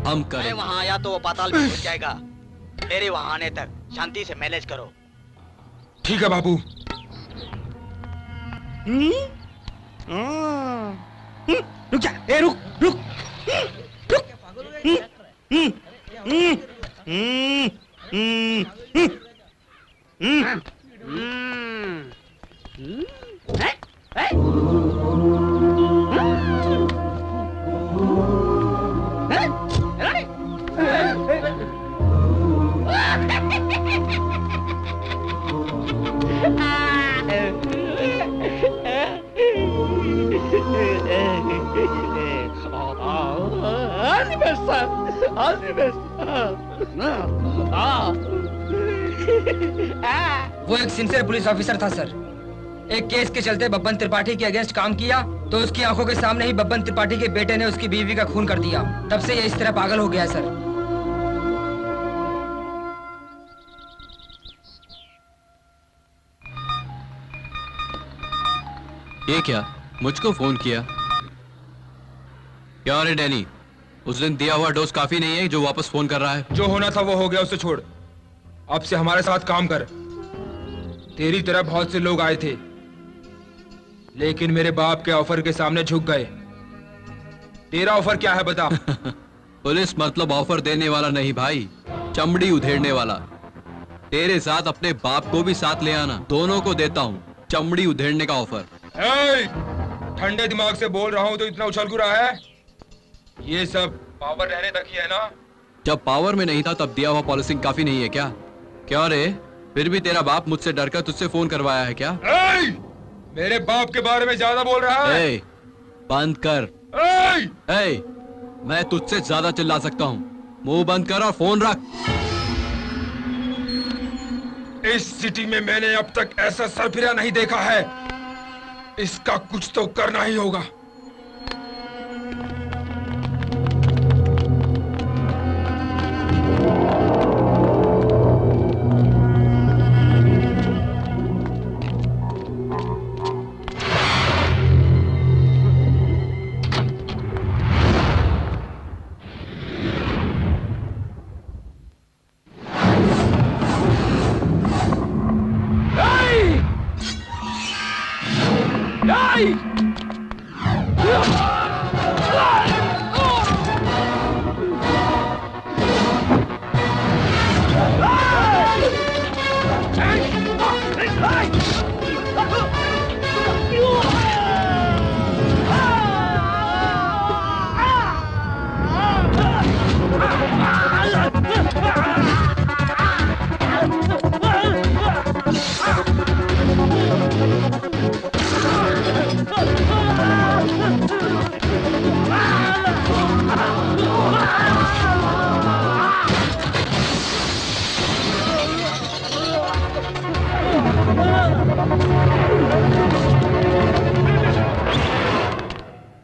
हम करें। वहाँ आया तो वो पाताल में घुस जाएगा। मेरे वहाँ आने तक शांति से मैनेज करो। ठीक है बापू। रुक जा, ए रुक। वो एक सिंसियर पुलिस ऑफिसर था सर। एक केस के चलते बब्बन त्रिपाठी के अगेंस्ट काम किया तो उसकी आंखों के सामने ही बब्बन त्रिपाठी के बेटे ने उसकी बीवी का खून कर दिया। तब से ये इस तरह पागल हो गया सर। ये क्या, मुझको फोन किया? क्या रे डैनी, उस दिन दिया हुआ डोज काफी नहीं है जो वापस फोन कर रहा है? जो होना था वो हो गया, उसे छोड़। अब से हमारे साथ काम कर। तेरी तरह बहुत से लोग आए थे लेकिन मेरे बाप के ऑफर के सामने झुक गए। तेरा ऑफर क्या है बता? पुलिस मतलब ऑफर देने वाला नहीं भाई, चमड़ी उधेड़ने वाला। तेरे साथ अपने बाप को भी साथ ले आना, दोनों को देता हूँ चमड़ी उधेड़ने का ऑफर। ठंडे दिमाग से बोल रहा हूँ तो इतना उछल क्यों रहा है? ये सब पावर रहने तक ही है ना? जब पावर में नहीं था तब दिया हुआ पॉलिसिंग काफी नहीं है क्या? क्या रे, फिर भी तेरा बाप मुझसे डरकर तुझसे फोन करवाया है क्या? मेरे बाप के बारे में ज्यादा बोल रहा है? बंद कर। मैं तुझसे ज्यादा चिल्ला सकता हूँ। मुंह बंद कर और फोन रख। इस सिटी में मैंने अब तक ऐसा सरफिरा नहीं देखा है। इसका कुछ तो करना ही होगा।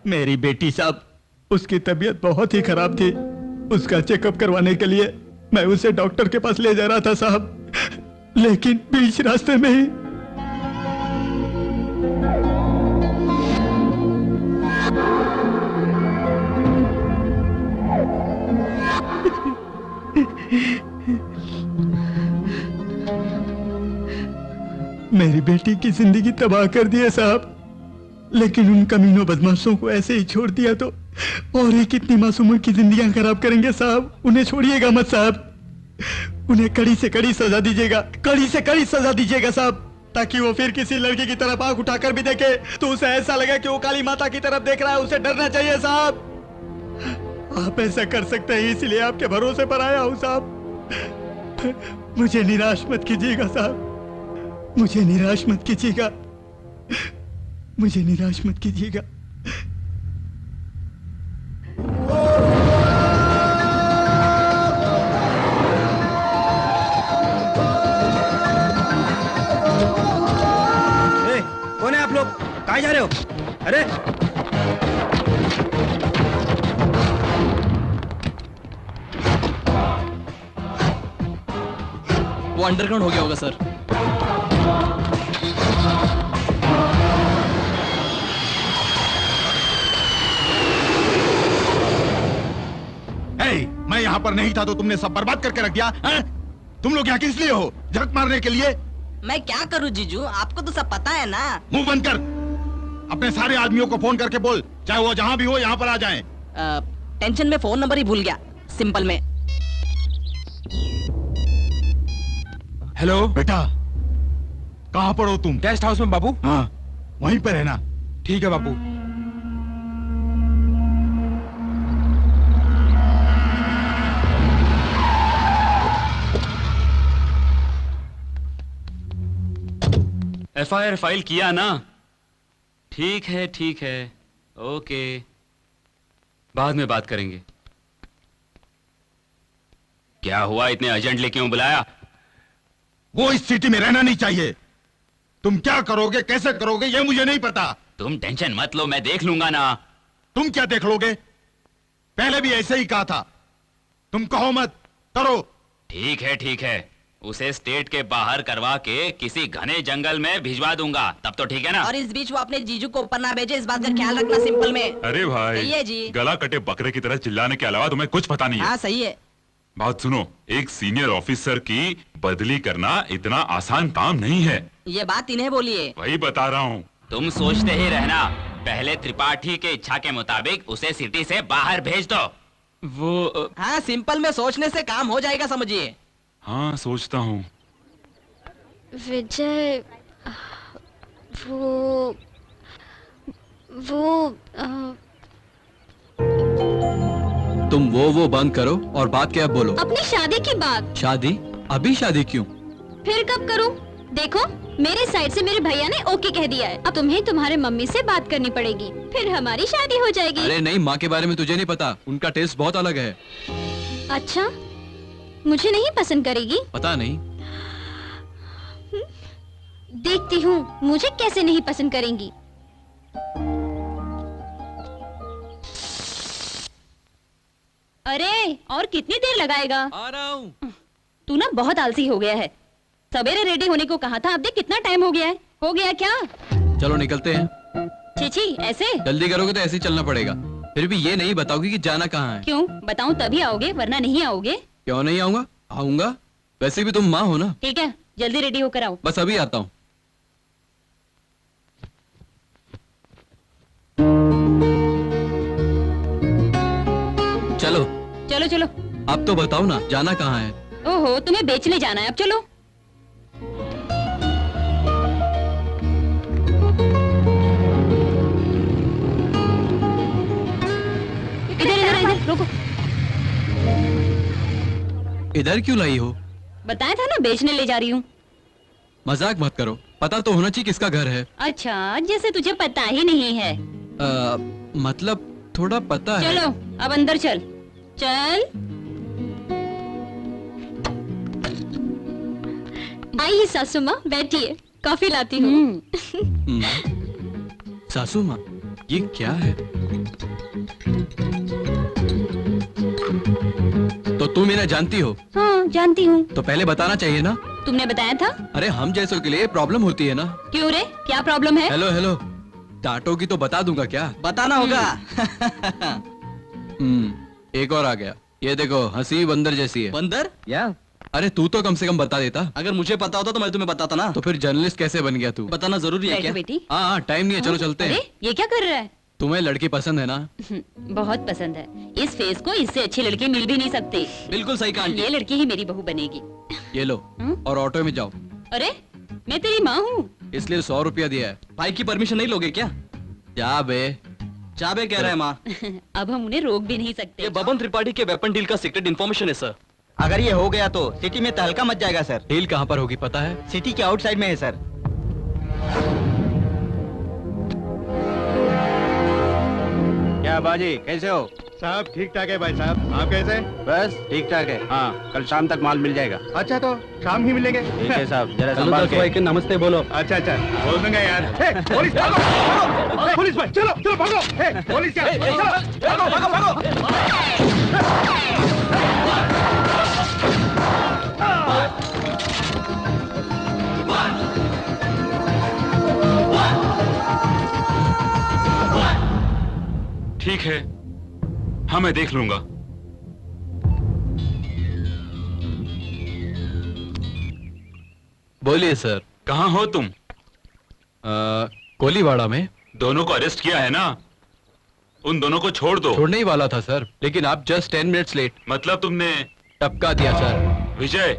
मेरी बेटी साहब, उसकी तबीयत बहुत ही खराब थी। उसका चेकअप करवाने के लिए मैं उसे डॉक्टर के पास ले जा रहा था साहब, लेकिन बीच रास्ते में ही मेरी बेटी की जिंदगी तबाह कर दी है साहब। लेकिन उन कमीनों बदमाशों को ऐसे ही छोड़ दिया तो और ही कितनी मासूमों की जिंदगियां खराब करेंगे साहब। उन्हें छोड़िएगा मत साहब। उन्हें कड़ी से कड़ी सजा दीजिएगा, कड़ी से कड़ी सजा दीजिएगा साहब, ताकि वो फिर किसी लड़की की तरफ आंख उठाकर भी देखे तो उसे ऐसा लगे कि वो काली माता की तरफ देख रहा है। उसे डरना चाहिए साहब। आप ऐसा कर सकते हैं, इसलिए आपके भरोसे पर आया हूं साहब। मुझे निराश मत कीजिएगा साहब, मुझे निराश मत कीजिएगा, मुझे निराश मत कीजिएगा। कौन है आप लोग? कहाँ जा रहे हो? अरे वो अंडरग्राउंड हो गया होगा सर। मैं यहाँ पर नहीं था तो तुमने सब बर्बाद करके रख दिया है? तुम लोग यहाँ किस लिए हो? झक मारने के लिए? मैं क्या करूं जीजू, आपको तो सब पता है ना। मुंह बंद कर। अपने सारे आदमियों को फोन करके बोल, चाहे वो जहाँ भी हो यहाँ पर आ जाएं। टेंशन में फोन नंबर ही भूल गया, सिंपल में। हेलो बेटा, कहाँ पर हो तुम? गेस्ट हाउस में बाबू। हाँ, वहीं पर है ना? ठीक है बाबू। एफआईआर फाइल किया ना? ठीक है, ओके, बाद में बात करेंगे। क्या हुआ, इतने अर्जेंटली क्यों बुलाया? वो इस सिटी में रहना नहीं चाहिए। तुम क्या करोगे, कैसे करोगे, ये मुझे नहीं पता। तुम टेंशन मत लो, मैं देख लूंगा ना। तुम क्या देख लोगे? पहले भी ऐसे ही कहा था। तुम कहो मत, करो। ठीक है, उसे स्टेट के बाहर करवा के किसी घने जंगल में भिजवा दूंगा, तब तो ठीक है ना? और इस बीच वो अपने जीजू को ऊपर ना भेजे, इस बात का ख्याल रखना, सिंपल में। अरे भाई, सही है जी। गला कटे बकरे की तरह चिल्लाने के अलावा तुम्हें कुछ पता नहीं है। हाँ सही है। बात सुनो, एक सीनियर ऑफिसर की बदली करना इतना आसान काम नहीं है। ये बात इन्हें बोलिए। वही बता रहा हूँ। तुम सोचते ही रहना, पहले त्रिपाठी के इच्छा के मुताबिक उसे सिटी से बाहर भेज दो। वो हाँ, सिंपल में सोचने से काम हो जाएगा, समझिए। हाँ, सोचता हूँ। विजय, वो वो तुम वो बंद करो और बात क्या बोलो। अपनी शादी की बात। शादी? अभी शादी क्यों? फिर कब करूं? देखो, मेरे साइड से मेरे भैया ने ओके कह दिया है। अब तुम्हें तुम्हारे मम्मी से बात करनी पड़ेगी, फिर हमारी शादी हो जाएगी। अरे नहीं, माँ के बारे में तुझे नहीं पता, उनका टेस्ट बहुत अलग है। अच्छा, मुझे नहीं पसंद करेगी? पता नहीं। देखती हूँ मुझे कैसे नहीं पसंद करेंगी। अरे और कितनी देर लगाएगा? आ रहा हूँ। तू ना बहुत आलसी हो गया है। सवेरे रेडी होने को कहा था, अब देख कितना टाइम हो गया है। हो गया क्या? चलो निकलते हैं। चीची ऐसे? जल्दी करोगे तो ऐसे ही चलना पड़ेगा। फिर भी ये नहीं बताओगे कि जाना कहाँ है। क्यों बताऊं? तभी आओगे, वरना नहीं आओगे। क्यों नहीं आऊंगा? आऊंगा। वैसे भी तुम माँ हो ना। ठीक है, जल्दी रेडी होकर आओ। बस अभी आता हूँ। चलो चलो चलो। अब तो बताओ ना, जाना कहाँ है? ओहो, तुम्हें बेचने जाना है। अब चलो। इधर इधर इधर रुको। इधर क्यों लाई हो? बताया था ना, बेचने ले जा रही हूँ। मजाक मत करो, पता तो होना चाहिए किसका घर है। अच्छा, जैसे तुझे पता ही नहीं है। मतलब थोड़ा पता है। चलो अब अंदर चल। चल। आइए सासू माँ, बैठिए, कॉफी लाती हूँ। सासू माँ, ये क्या है? तो तुम इन्हें जानती हो? हाँ जानती हूँ। तो पहले बताना चाहिए ना। तुमने बताया था। अरे हम जैसों के लिए प्रॉब्लम होती है ना। क्यों रे, क्या प्रॉब्लम है? हेलो हेलो, डांटोगी तो बता दूंगा क्या? बताना होगा। एक और आ गया। ये देखो, हंसी बंदर जैसी है। बंदर? या अरे तू तो कम से कम बता देता। अगर मुझे पता होता तो मैं तुम्हें बताता ना। तो फिर जर्नलिस्ट कैसे बन गया तू? बताना जरूरी है बैठो क्या? बेटी। हाँ टाइम नहीं है, चलो चलते हैं। अरे ये क्या कर रहा है? तुम्हें लड़की पसंद है ना? बहुत पसंद है। इस फेस को इससे अच्छी लड़की मिल भी नहीं सकती। बिल्कुल सही कहा आंटी। ये लड़की ही मेरी बहू बनेगी। ये लो और ऑटो में जाओ। अरे मैं तेरी माँ हूँ। इसलिए 100 रुपया दिया है। भाई की परमिशन नहीं लोगे क्या? जा बे। जाबे कह रहा है माँ। अब हम उन्हें रोक भी नहीं सकते। ये बबन त्रिपाठी के वेपन डील का सीक्रेट इन्फॉर्मेशन है सर। अगर ये हो गया तो सिटी में तहलका मच जाएगा सर। डील कहाँ पर होगी पता है? सिटी के आउटसाइड में है सर। क्या बाजी, कैसे हो? साहब ठीक ठाक है भाई साहब, आप कैसे? बस ठीक ठाक है। हाँ, कल शाम तक माल मिल जाएगा। अच्छा तो शाम ही मिलेंगे। ठीक है साहब, जरा संभाल के। नमस्ते बोलो। अच्छा अच्छा बोल दूंगा यार। हे, पुलिस भागो, भागो, पुलिस भाई चलो चलो भागो। हे, पुलिस क्या? चलो भागो भागो भागो। ठीक है, हाँ मैं देख लूंगा। बोलिए सर। कहाँ हो तुम? कोलीवाड़ा में। दोनों को अरेस्ट किया है ना? उन दोनों को छोड़ दो। छोड़ने ही वाला था सर, लेकिन आप जस्ट 10 मिनट्स लेट। मतलब तुमने टपका दिया सर। विजय,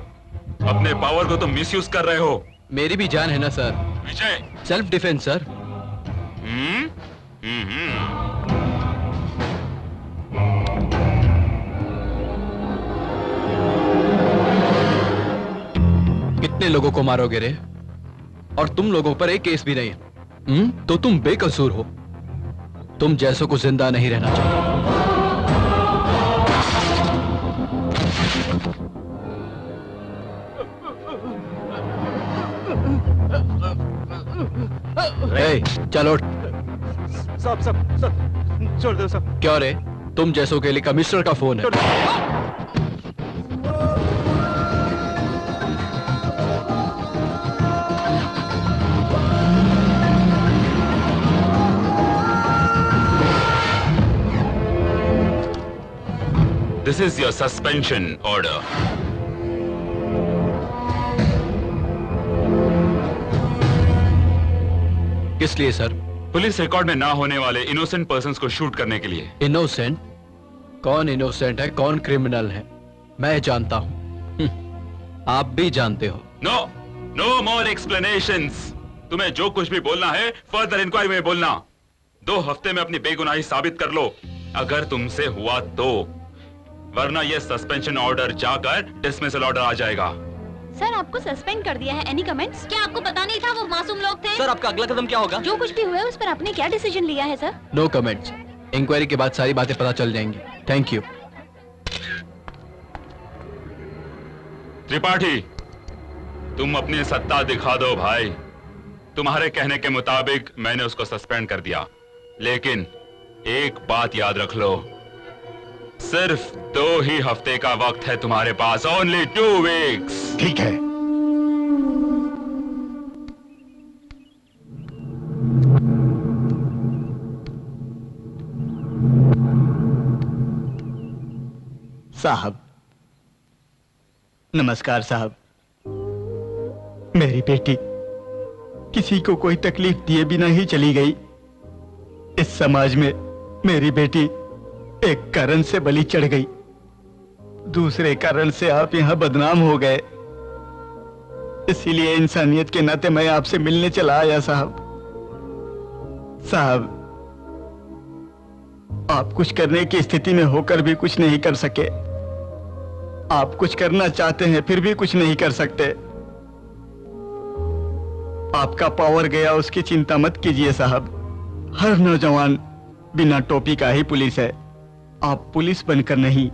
अपने पावर को तुम मिसयूज कर रहे हो। मेरी भी जान है ना सर। विजय, सेल्फ डिफेंस सर। कितने लोगों को मारोगे रे? और तुम लोगों पर एक केस भी नहीं। तो तुम बेकसूर हो। तुम जैसों को जिंदा नहीं रहना चाहिए। चलो सब छोड़ दो सब। क्यों रे? तुम जैसों के लिए कमिश्नर का फोन है। This is your suspension order. किस लिए सर? पुलिस रिकॉर्ड में ना होने वाले इनोसेंट पर्संस को शूट करने के लिए। इनोसेंट? कौन इनोसेंट है, कौन क्रिमिनल है? मैं जानता हूं। आप भी जानते हो। नो, नो मोर एक्सप्लेनेशंस। तुम्हें जो कुछ भी बोलना है फर्दर इंक्वायरी में बोलना। 2 हफ्ते में अपनी बेगुनाही साबित कर लो, अगर तुमसे हुआ तो, वरना ये सस्पेंशन ऑर्डर जाकर डिसमिसल ऑर्डर आ जाएगा। सर आपको सस्पेंड कर दिया है। Any comments? क्या आपको पता नहीं था वो मासूम लोग थे? सर आपका अगला कदम क्या होगा? जो कुछ भी हुआ है उस पर आपने क्या डिसीजन लिया है सर? No comments. इंक्वायरी के बाद सारी बातें पता चल जाएंगी। Thank you. त्रिपाठी, तुम अपनी सत्ता दिखा दो भाई। तुम्हारे कहने के मुताबिक मैंने उसको सस्पेंड कर दिया, लेकिन एक बात याद रख लो, सिर्फ 2 ही हफ्ते का वक्त है तुम्हारे पास। Only 2 weeks. ठीक है। साहब, नमस्कार साहब। मेरी बेटी किसी को कोई तकलीफ दिए बिना ही चली गई। इस समाज में मेरी बेटी एक कारण से बलि चढ़ गई, दूसरे कारण से आप यहां बदनाम हो गए। इसीलिए इंसानियत के नाते मैं आपसे मिलने चला आया साहब। साहब, आप कुछ करने की स्थिति में होकर भी कुछ नहीं कर सके। आप कुछ करना चाहते हैं फिर भी कुछ नहीं कर सकते। आपका पावर गया उसकी चिंता मत कीजिए साहब। हर नौजवान बिना टोपी का ही पुलिस है। आप पुलिस बनकर नहीं,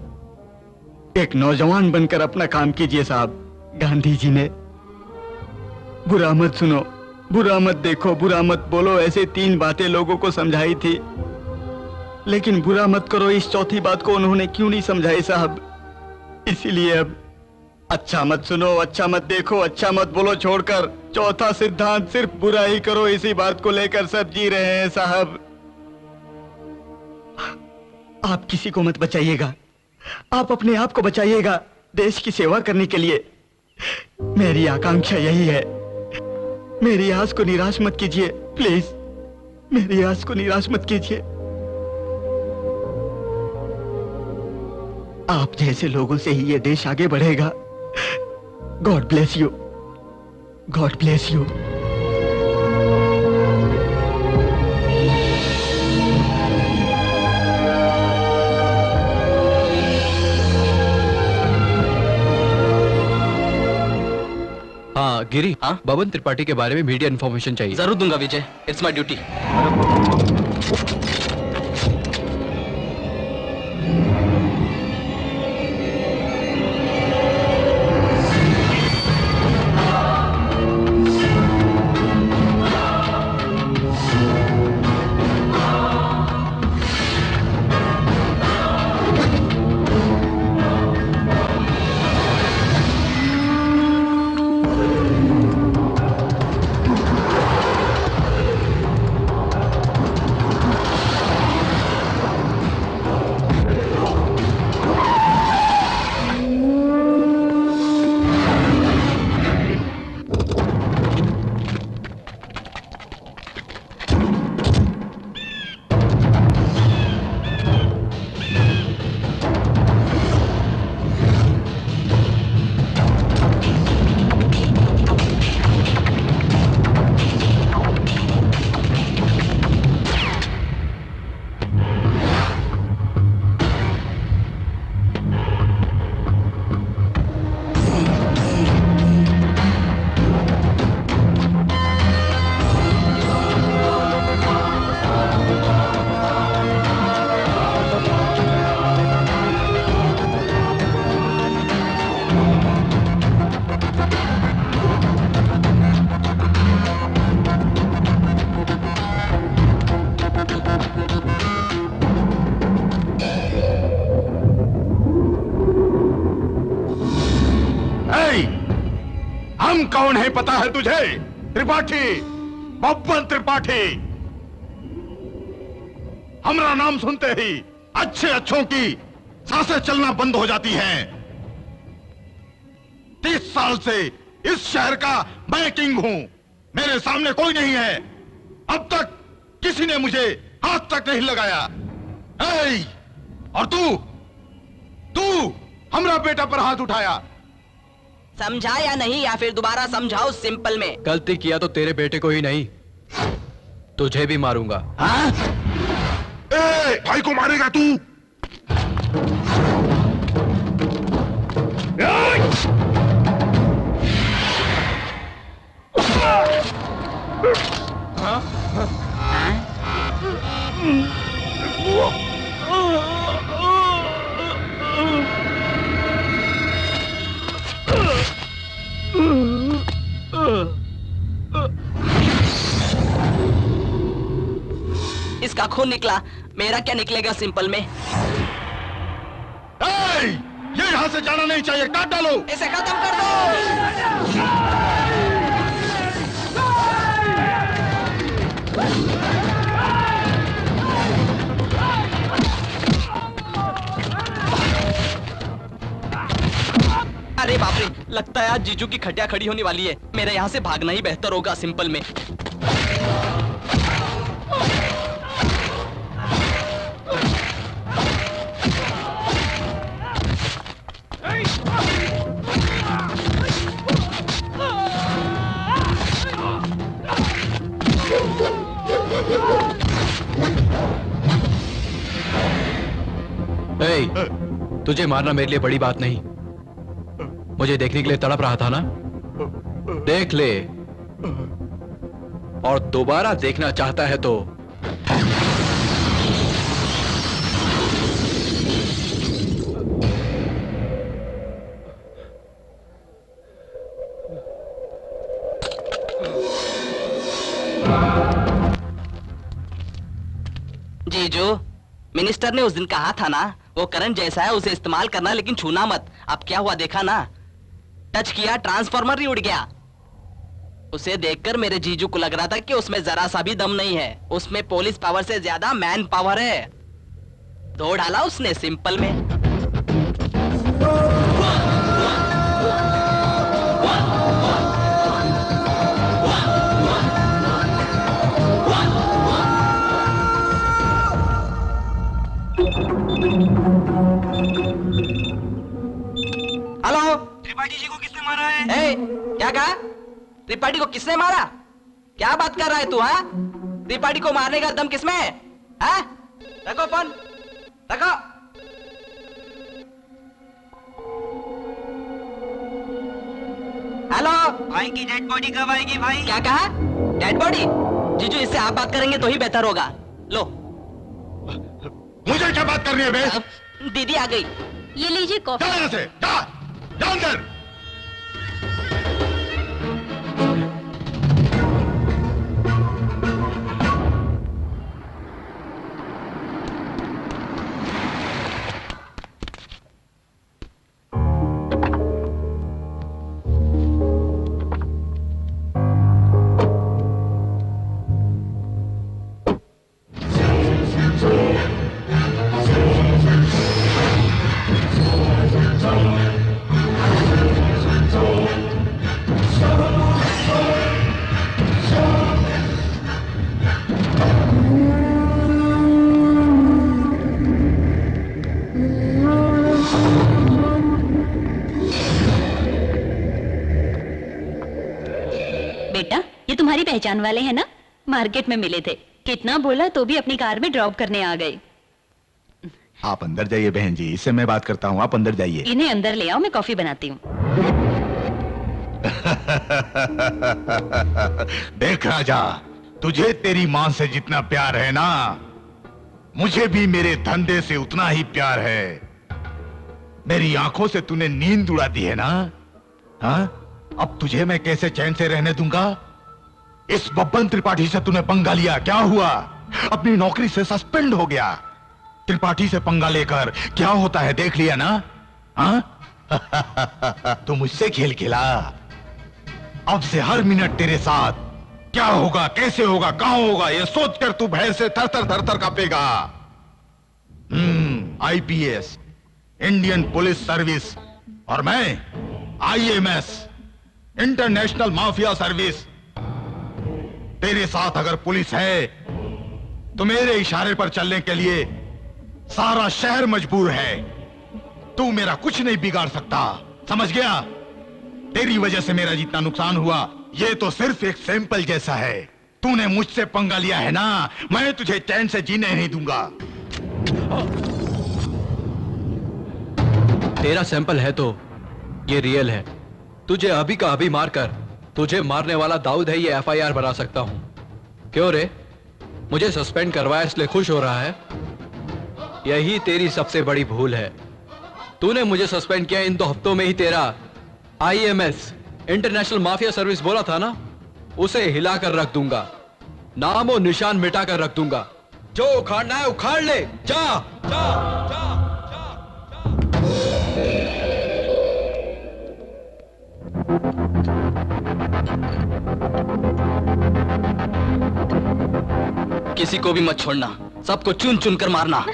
एक नौजवान बनकर अपना काम कीजिए साहब। गांधी जी ने बुरा मत सुनो, बुरा मत देखो, बुरा मत बोलो, ऐसे 3 बातें लोगों को समझाई थी, लेकिन बुरा मत करो इस चौथी बात को उन्होंने क्यों नहीं समझाई साहब। इसीलिए अब अच्छा मत सुनो, अच्छा मत देखो, अच्छा मत बोलो छोड़कर चौथा सिद्धांत सिर्फ बुरा ही करो, इसी बात को लेकर सब जी रहे हैं साहब। आप किसी को मत बचाइएगा, आप अपने आप को बचाइएगा देश की सेवा करने के लिए। मेरी आकांक्षा यही है। मेरी आस को निराश मत कीजिए प्लीज, मेरी आस को निराश मत कीजिए। आप जैसे लोगों से ही ये देश आगे बढ़ेगा। God bless you, God bless you. हाँ गिरी, हाँ बबन त्रिपाठी के बारे में मीडिया इन्फॉर्मेशन चाहिए। जरूर दूंगा विजय, इट्स माय ड्यूटी। हम कौन है पता है तुझे? त्रिपाठी, बब्बन त्रिपाठी। हमारा नाम सुनते ही अच्छे अच्छों की सांसें चलना बंद हो जाती हैं। 30 साल से इस शहर का मैं किंग हूं। मेरे सामने कोई नहीं है। अब तक किसी ने मुझे हाथ तक नहीं लगाया। ऐ, और तू हमारा बेटा पर हाथ उठाया। समझा या नहीं, या फिर दोबारा समझाओ सिंपल में। गलती किया तो तेरे बेटे को ही नहीं, तुझे भी मारूंगा। ए, भाई को मारेगा तू? इसका खून निकला, मेरा क्या निकलेगा सिंपल में। ये यहाँ से जाना नहीं चाहिए, काट डालो इसे, खत्म कर दो। अरे बाप रे, लगता है आज जीजू की खटिया खड़ी होने वाली है। मेरा यहाँ से भागना ही बेहतर होगा सिंपल में। तुझे मारना मेरे लिए बड़ी बात नहीं। मुझे देखने के लिए तड़प रहा था ना? देख ले, और दोबारा देखना चाहता है तो जीजू, मिनिस्टर ने उस दिन कहा था ना, वो करंट जैसा है उसे इस्तेमाल करना, लेकिन छूना मत। अब क्या हुआ देखा ना, टच किया ट्रांसफार्मर ही उड़ गया। उसे देखकर मेरे जीजू को लग रहा था कि उसमें जरा सा भी दम नहीं है। उसमें पुलिस पावर से ज्यादा मैन पावर है। धो डाला उसने सिंपल में। हेलो, त्रिपाठी जी को किसने मारा है? ए, क्या कहा? त्रिपाठी को किसने मारा? क्या बात कर रहा है तू? हाँ, त्रिपाठी को मारने का दम किसमें है? हाँ? रखो फोन, रखो। हेलो, भाई की डेड बॉडी कब आएगी भाई? क्या कहा? Dead body? जीजू, इससे आप बात करेंगे तो ही बेहतर होगा। लो, मुझे क्या बात करनी है बे? दीदी आ गई। ये लीजिए कॉफी। जा यहाँ से, जा, जा अंदर। बेटा, ये तुम्हारी पहचान वाले हैं ना? मार्केट में मिले थे, कितना बोला तो भी अपनी कार में ड्रॉप करने आ गए। आप अंदर जाइए बहन जी, इससे मैं बात करता हूँ। आप अंदर जाइए। इन्हें अंदर ले आओ, मैं कॉफी बनाती हूँ। देख राजा, तुझे तेरी मां से जितना प्यार है ना, मुझे भी मेरे धंधे से उतना ही प्यार है। मेरी आंखों से तूने नींद उड़ा दी है ना? हाँ? अब तुझे मैं कैसे चैन से रहने दूंगा? इस बब्बन त्रिपाठी से तूने पंगा लिया, क्या हुआ? अपनी नौकरी से सस्पेंड हो गया। त्रिपाठी से पंगा लेकर क्या होता है देख लिया ना? हाँ? तू मुझसे खेल खेला। अब से हर मिनट तेरे साथ क्या होगा, कैसे होगा, कहां होगा, ये सोचकर तू भय से थर थर कांपेगा। आईपीएस, इंडियन पुलिस सर्विस, और मैं आईएमएस, इंटरनेशनल माफिया सर्विस। तेरे साथ अगर पुलिस है तो मेरे इशारे पर चलने के लिए सारा शहर मजबूर है। तू मेरा कुछ नहीं बिगाड़ सकता, समझ गया? तेरी वजह से मेरा जितना नुकसान हुआ, ये तो सिर्फ एक सैंपल जैसा है। तूने मुझसे पंगा लिया है ना, मैं तुझे चैन से जीने नहीं दूंगा। तेरा सैंपल है तो ये रियल है। तुझे अभी का अभी मारकर तुझे मारने वाला दाऊद है, ये FIR बना सकता हूं। क्यों रे, मुझे सस्पेंड करवाया इसलिए खुश हो रहा है? यही तेरी सबसे बड़ी भूल है। तूने मुझे सस्पेंड किया इन 2 हफ्तों में ही तेरा IMS इंटरनेशनल माफिया सर्विस बोला था ना, उसे हिलाकर रख दूंगा, नाम और निशान मिटा कर रख दूंगा। जो उखाड़ना है उखाड़ ले, जा जा जा। किसी को भी मत छोड़ना, सबको चुन चुन कर मारना।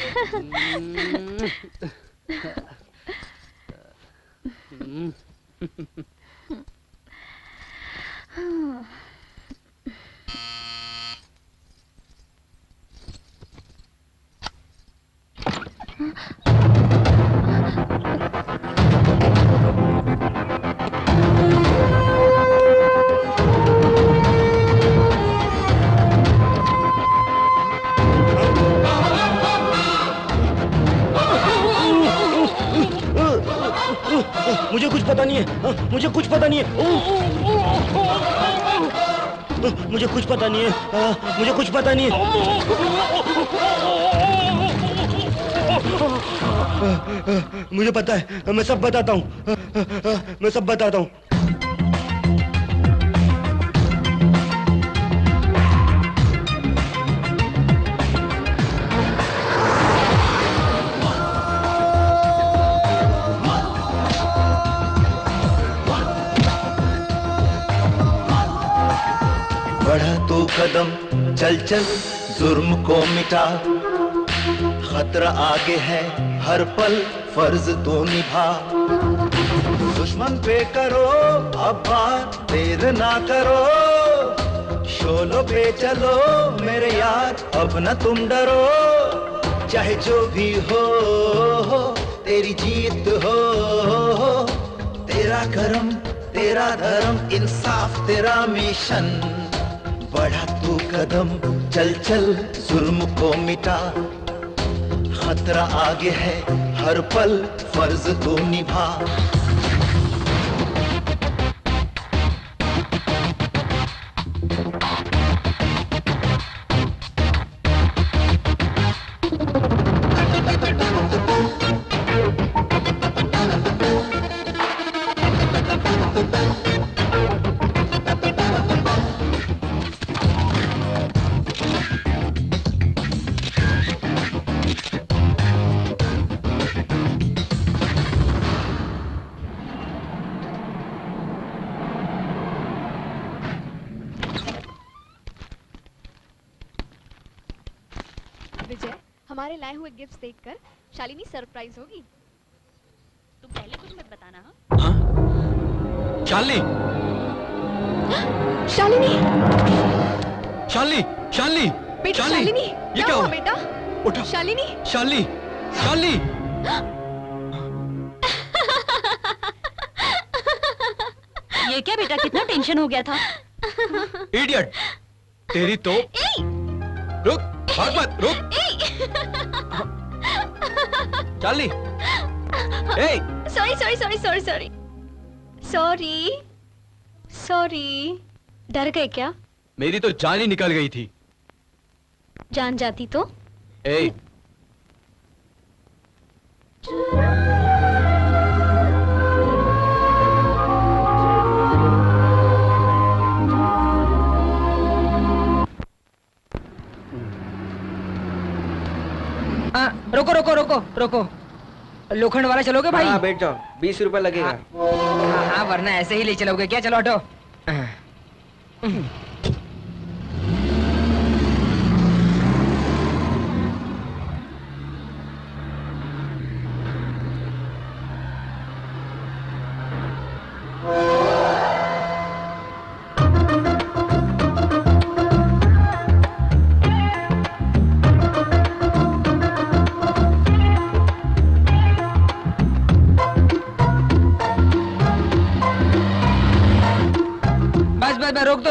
मुझे कुछ पता नहीं है, मुझे कुछ पता नहीं है, मुझे कुछ पता नहीं है, मुझे कुछ पता नहीं है। मुझे पता है, मैं सब बताता हूँ, मैं सब बताता हूँ। बढ़ा तू कदम, चल चल जुर्म को मिटा, खतरा आगे है हर पल, फर्ज तो निभा। दुश्मन पे करो अब बात, देर ना करो, शोलों पे चलो मेरे यार, अब न तुम डरो। चाहे जो भी हो तेरी जीत हो, तेरा कर्म तेरा धर्म, इंसाफ तेरा मिशन। बढ़ा तू कदम, चल चल जुर्म को मिटा, खतरा आगे है हर पल, फर्ज तो निभा। विजय, हमारे लाए हुए गिफ्ट्स देखकर शालिनी सरप्राइज होगी। तुम पहले कुछ मत बताना। हाँ? शालिनी, शालिनी, शालिनी, शालिनी, बेटा शालिनी, ये क्या हुआ बेटा? उठो, शालिनी, शालिनी, शालिनी। ये क्या बेटा, कितना टेंशन हो गया था? इडियट, तेरी तो रुक, भाग मत, रुक। Shalini, sorry sorry sorry sorry sorry sorry sorry. डर गए क्या? मेरी तो जान ही निकल गई थी। जान जाती तो? ए, रोको रोको रोको रोको, लोखंड वाला चलोगे भाई? हाँ बैठ जाओ, 20 रुपए लगेगा। हाँ हाँ, वरना ऐसे ही ले चलोगे क्या? चलो हटो।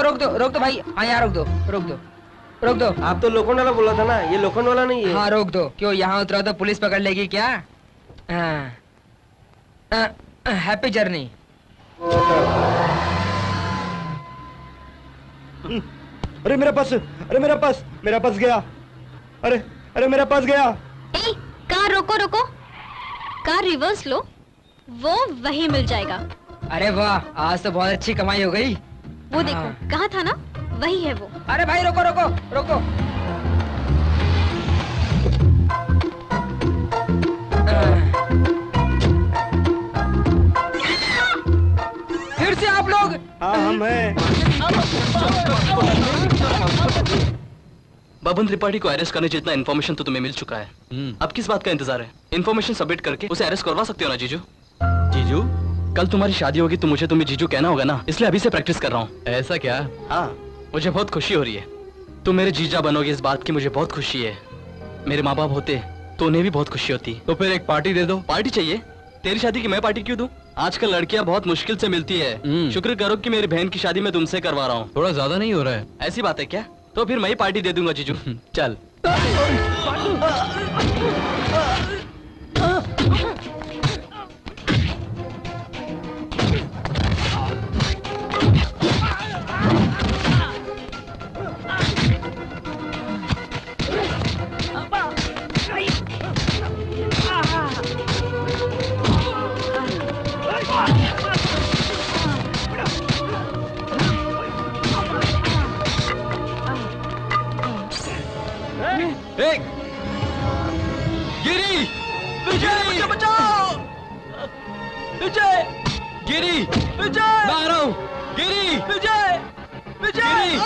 रोक दो भाई। हाँ यहाँ रोक दो, रोक दो, रोक दो। आप तो लोखंड वाला बोला था ना, ये लोखंड वाला नहीं है। हाँ रोक दो। क्यों यहाँ उतरा तो पुलिस पकड़ लेगी क्या? Happy journey. अरे मेरा पर्स, अरे मेरा पर्स, मेरा पर्स गया। अरे अरे मेरा पर्स गया। ए, कार रोको रोको, कार रिवर्स लो, वो वही मिल जाएगा। अरे वाह, आज तो बहुत अच्छी कमाई हो गई। वो देखो, कहा था ना, वही है वो। अरे भाई रोको रोको रोको। फिर से आप लोग? हाँ हम हैं। बबन त्रिपाठी को अरेस्ट करने जितना इन्फॉर्मेशन तो तुम्हें मिल चुका है। अब किस बात का इंतजार है? इन्फॉर्मेशन सबमिट करके उसे अरेस्ट करवा सकते हो ना जीजू? जीजू, कल तुम्हारी शादी होगी तो मुझे तुम्हें जीजू कहना होगा ना, इसलिए अभी से प्रैक्टिस कर रहा हूँ। ऐसा क्या? हाँ, मुझे बहुत खुशी हो रही है। तुम मेरे जीजा बनोगे इस बात की मुझे बहुत खुशी है। मेरे माँ बाप होते तो उन्हें भी बहुत खुशी होती। तो फिर एक पार्टी दे दो। पार्टी चाहिए? तेरी शादी की मैं पार्टी क्यों दूं? आजकल लड़कियां बहुत मुश्किल से मिलती है। शुक्र करो कि मेरी बहन की शादी मैं तुमसे करवा रहा हूँ। थोड़ा ज्यादा नहीं हो रहा है? ऐसी बात है क्या? तो फिर मैं ही पार्टी दे दूंगा जीजू। चल। गिरी! विजय! मुझे बचाओ! विजय! गिरी! विजय! मैं आ रहा हूँ! गिरी! विजय! विजय!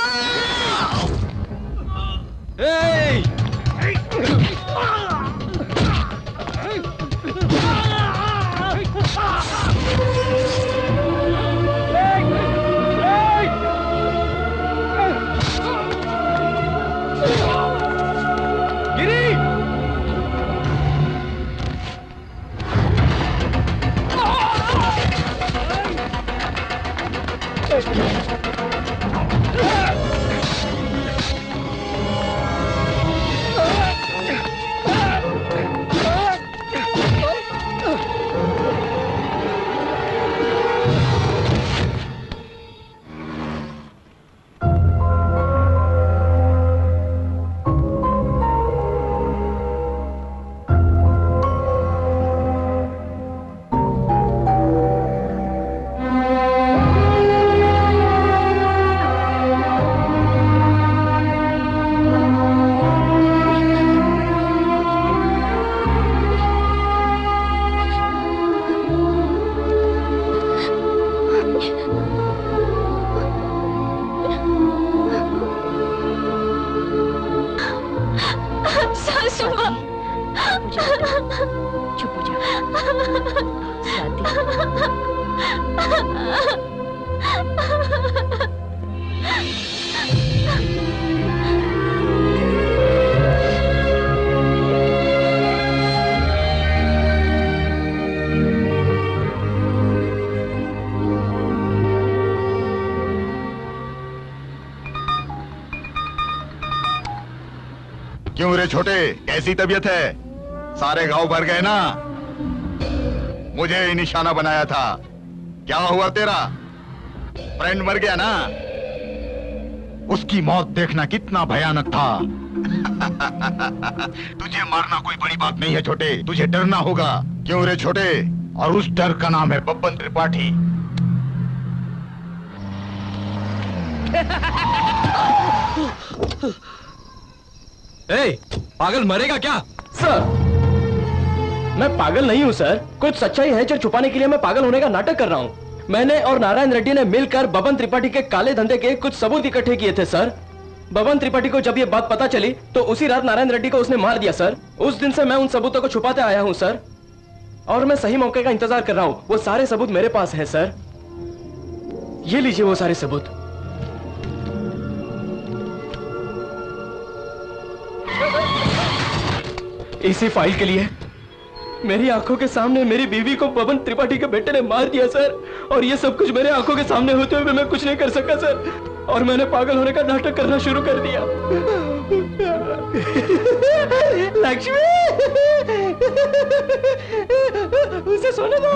चुप हो क्यों रे छोटे, कैसी तबीयत है? सारे गांव भर गए ना? मुझे ही निशाना बनाया था। क्या हुआ तेरा? फ्रेंड मर गया ना? उसकी मौत देखना कितना भयानक था। तुझे मारना कोई बड़ी बात नहीं है छोटे, तुझे डरना होगा। क्यों रे छोटे? और उस डर का नाम है बब्बन त्रिपाठी। ए, पागल मरेगा क्या? सर, मैं पागल नहीं हूँ सर। कुछ सच्चाई है जो छुपाने के लिए मैं पागल होने का नाटक कर रहा हूँ। मैंने और नारायण रेड्डी ने मिलकर बबन त्रिपाठी के काले धंधे के कुछ सबूत इकट्ठे किए थे सर। बबन त्रिपाठी को जब ये बात पता चली तो उसी रात नारायण रेड्डी को उसने मार दिया सर। उस दिन से मैं उन सबूतों को छुपाते आया हूँ सर, और मैं सही मौके का इंतजार कर रहा हूँ। वो सारे सबूत मेरे पास हैं सर। ये लीजिए वो सारे सबूत। इसी फाइल के लिए मेरी आंखों के सामने मेरी बीवी को बबन त्रिपाठी के बेटे ने मार दिया सर, और ये सब कुछ मेरे आंखों के सामने होते हुए मैं कुछ नहीं कर सका सर। और मैंने पागल होने का नाटक करना शुरू कर दिया। लक्ष्मी, उसे सोने दो।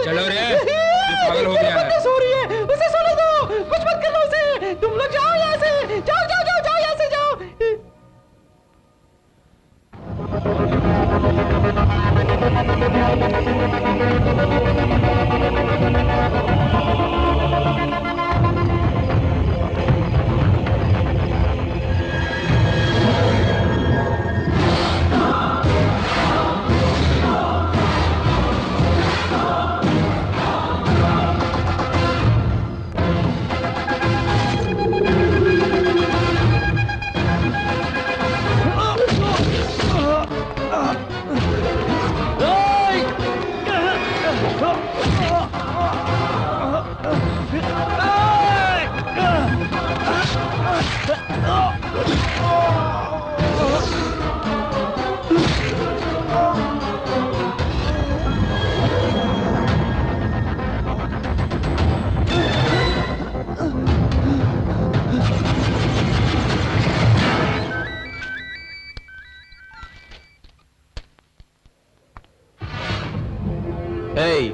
चलो रे, ये पागल हो गया है। सो रही है, उसे सोने दो। कुछ मत करना उसे। तुम लोग जाओ यहाँ से, जाओ जाओ जाओ जाओ यहाँ से जाओ। Hey,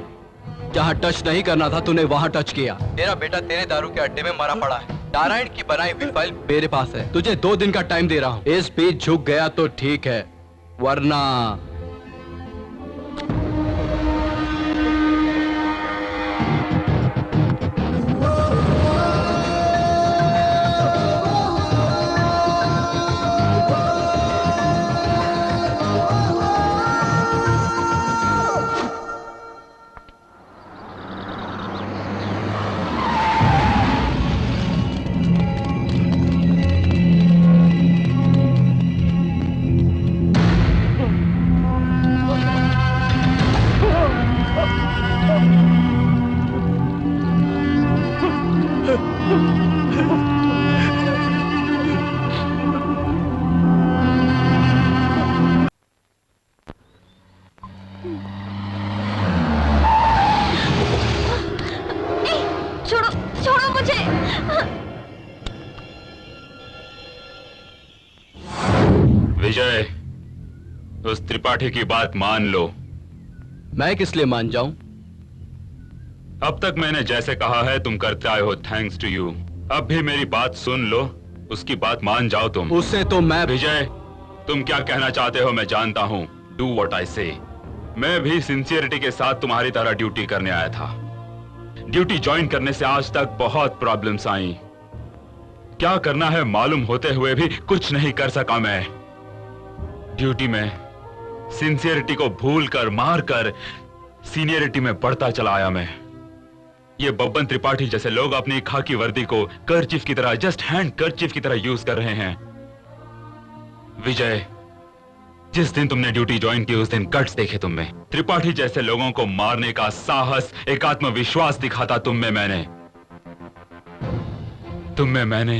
जहाँ टच नहीं करना था तूने वहाँ टच किया। तेरा बेटा तेरे दारू के अड्डे में मरा पड़ा है। नारायण की बनाई हुई फाइल मेरे पास है। तुझे 2 दिन का टाइम दे रहा हूँ। इस बीच झुक गया तो ठीक है, वरना छोड़ो छोड़ो मुझे। विजय, उस त्रिपाठी की बात मान लो। मैं किस लिए मान जाऊं? अब तक मैंने जैसे कहा है तुम करते आए हो, थैंक्स टू यू। अब भी मेरी बात सुन लो, उसकी बात मान जाओ तुम। उससे तो मैं विजय, तुम क्या कहना चाहते हो मैं जानता हूं। डू व्हाट आई से। मैं भी सिंसियरिटी के साथ तुम्हारी तरह ड्यूटी करने आया था। ड्यूटी ज्वाइन करने से आज तक बहुत प्रॉब्लम्स आई। क्या करना है मालूम होते हुए भी कुछ नहीं कर सका मैं। ड्यूटी में सिंसियरिटी को भूल कर, मार कर सीनियरिटी में बढ़ता चला आया मैं। ये बब्बन त्रिपाठी जैसे लोग अपनी खाकी वर्दी को कर्चिफ की तरह, जस्ट हैंड कर्चिफ की तरह यूज कर रहे हैं। विजय, जिस दिन तुमने ड्यूटी ज्वाइन की उस दिन गट्स देखे तुम में। त्रिपाठी जैसे लोगों को मारने का साहस, एक आत्मविश्वास दिखाता तुम में मैंने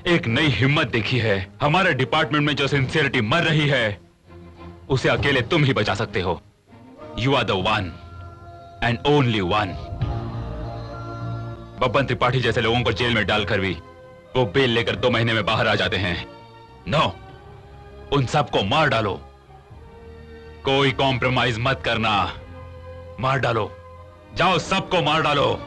एक नई हिम्मत देखी है। हमारे डिपार्टमेंट में जो सिंसियरिटी मर रही है उसे अकेले तुम ही बचा सकते हो। You are the one and only one. Babban Tripathi जैसे लोगों को जेल में डालकर भी वो बेल लेकर 2 महीने में बाहर आ जाते हैं। नो, उन सबको मार डालो। कोई कॉम्प्रोमाइज मत करना, मार डालो। जाओ, सबको मार डालो।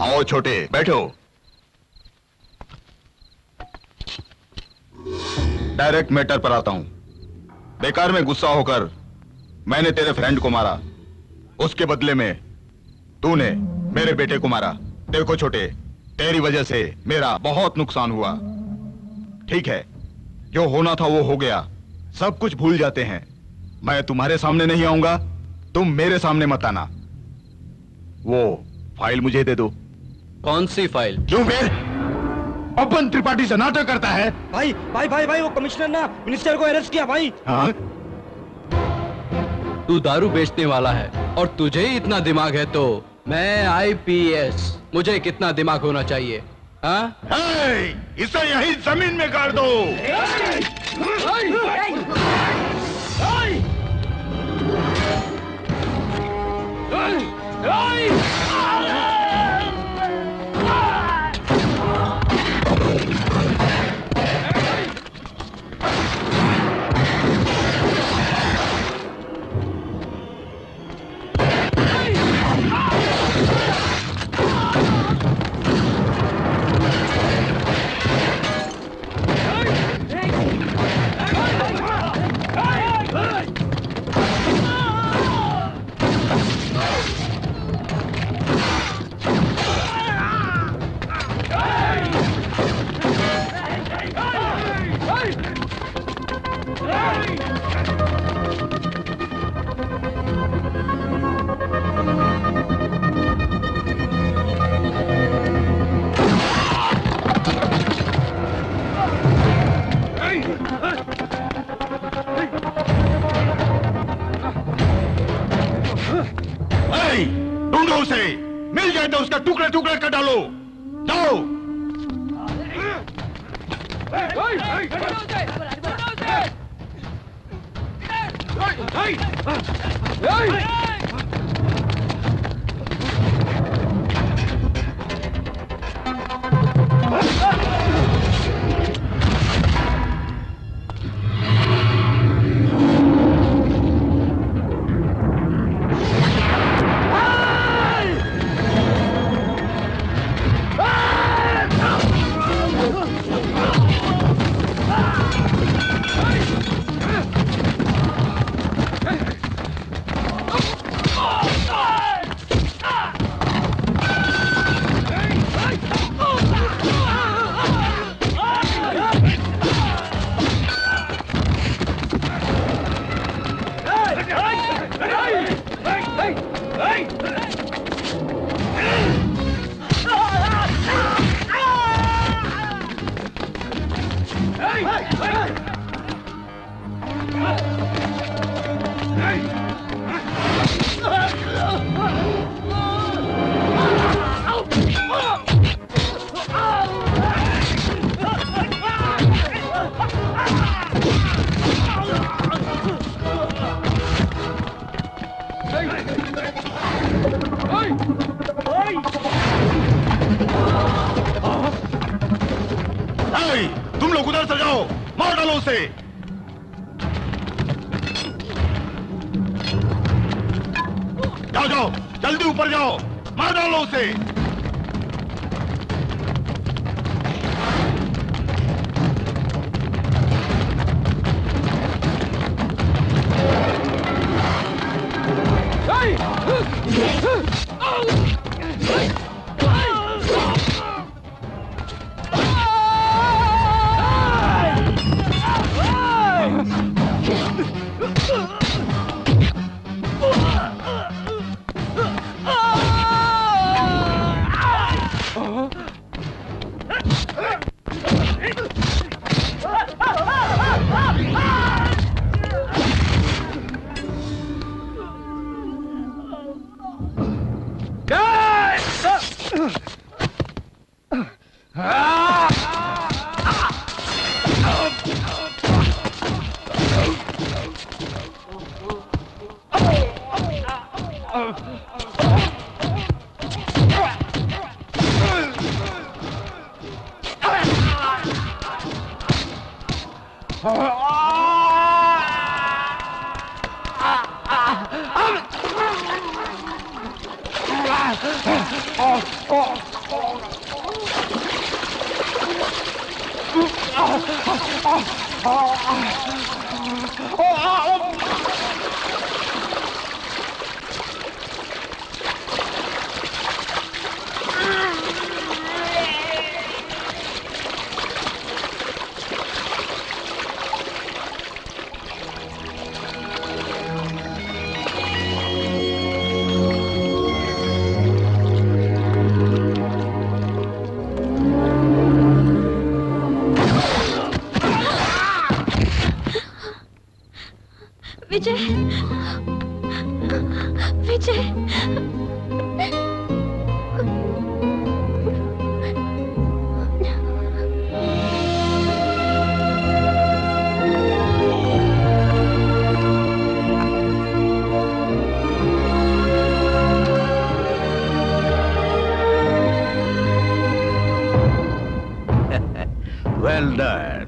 आओ छोटे, बैठो। डायरेक्ट मैटर पर आता हूं। बेकार में गुस्सा होकर मैंने तेरे फ्रेंड को मारा, उसके बदले में तूने मेरे बेटे को मारा। देखो छोटे, तेरी वजह से मेरा बहुत नुकसान हुआ। ठीक है, जो होना था वो हो गया, सब कुछ भूल जाते हैं। मैं तुम्हारे सामने नहीं आऊंगा, तुम मेरे सामने मत आना। वो फाइल मुझे दे दो। कौन सी फाइल? क्यों बे? बब्बन त्रिपाठी से नाटक करता है। भाई भाई भाई भाई वो कमिश्नर ना मिनिस्टर को अरेस्ट किया भाई। हाँ? तू दारू बेचने वाला है और तुझे ही इतना दिमाग है तो मैं IPS, मुझे कितना दिमाग होना चाहिए? हाँ? इसे यही जमीन में गाड़ दो। ढूंढो उसे, मिल जाए तो उसका टुकड़े टुकड़े कर डालो। जाओ। तुम लोग उधर से जाओ, मार डालो उसे। जाओ जाओ, जल्दी ऊपर जाओ, मार डालो उसे। Vijay Vijay Well done.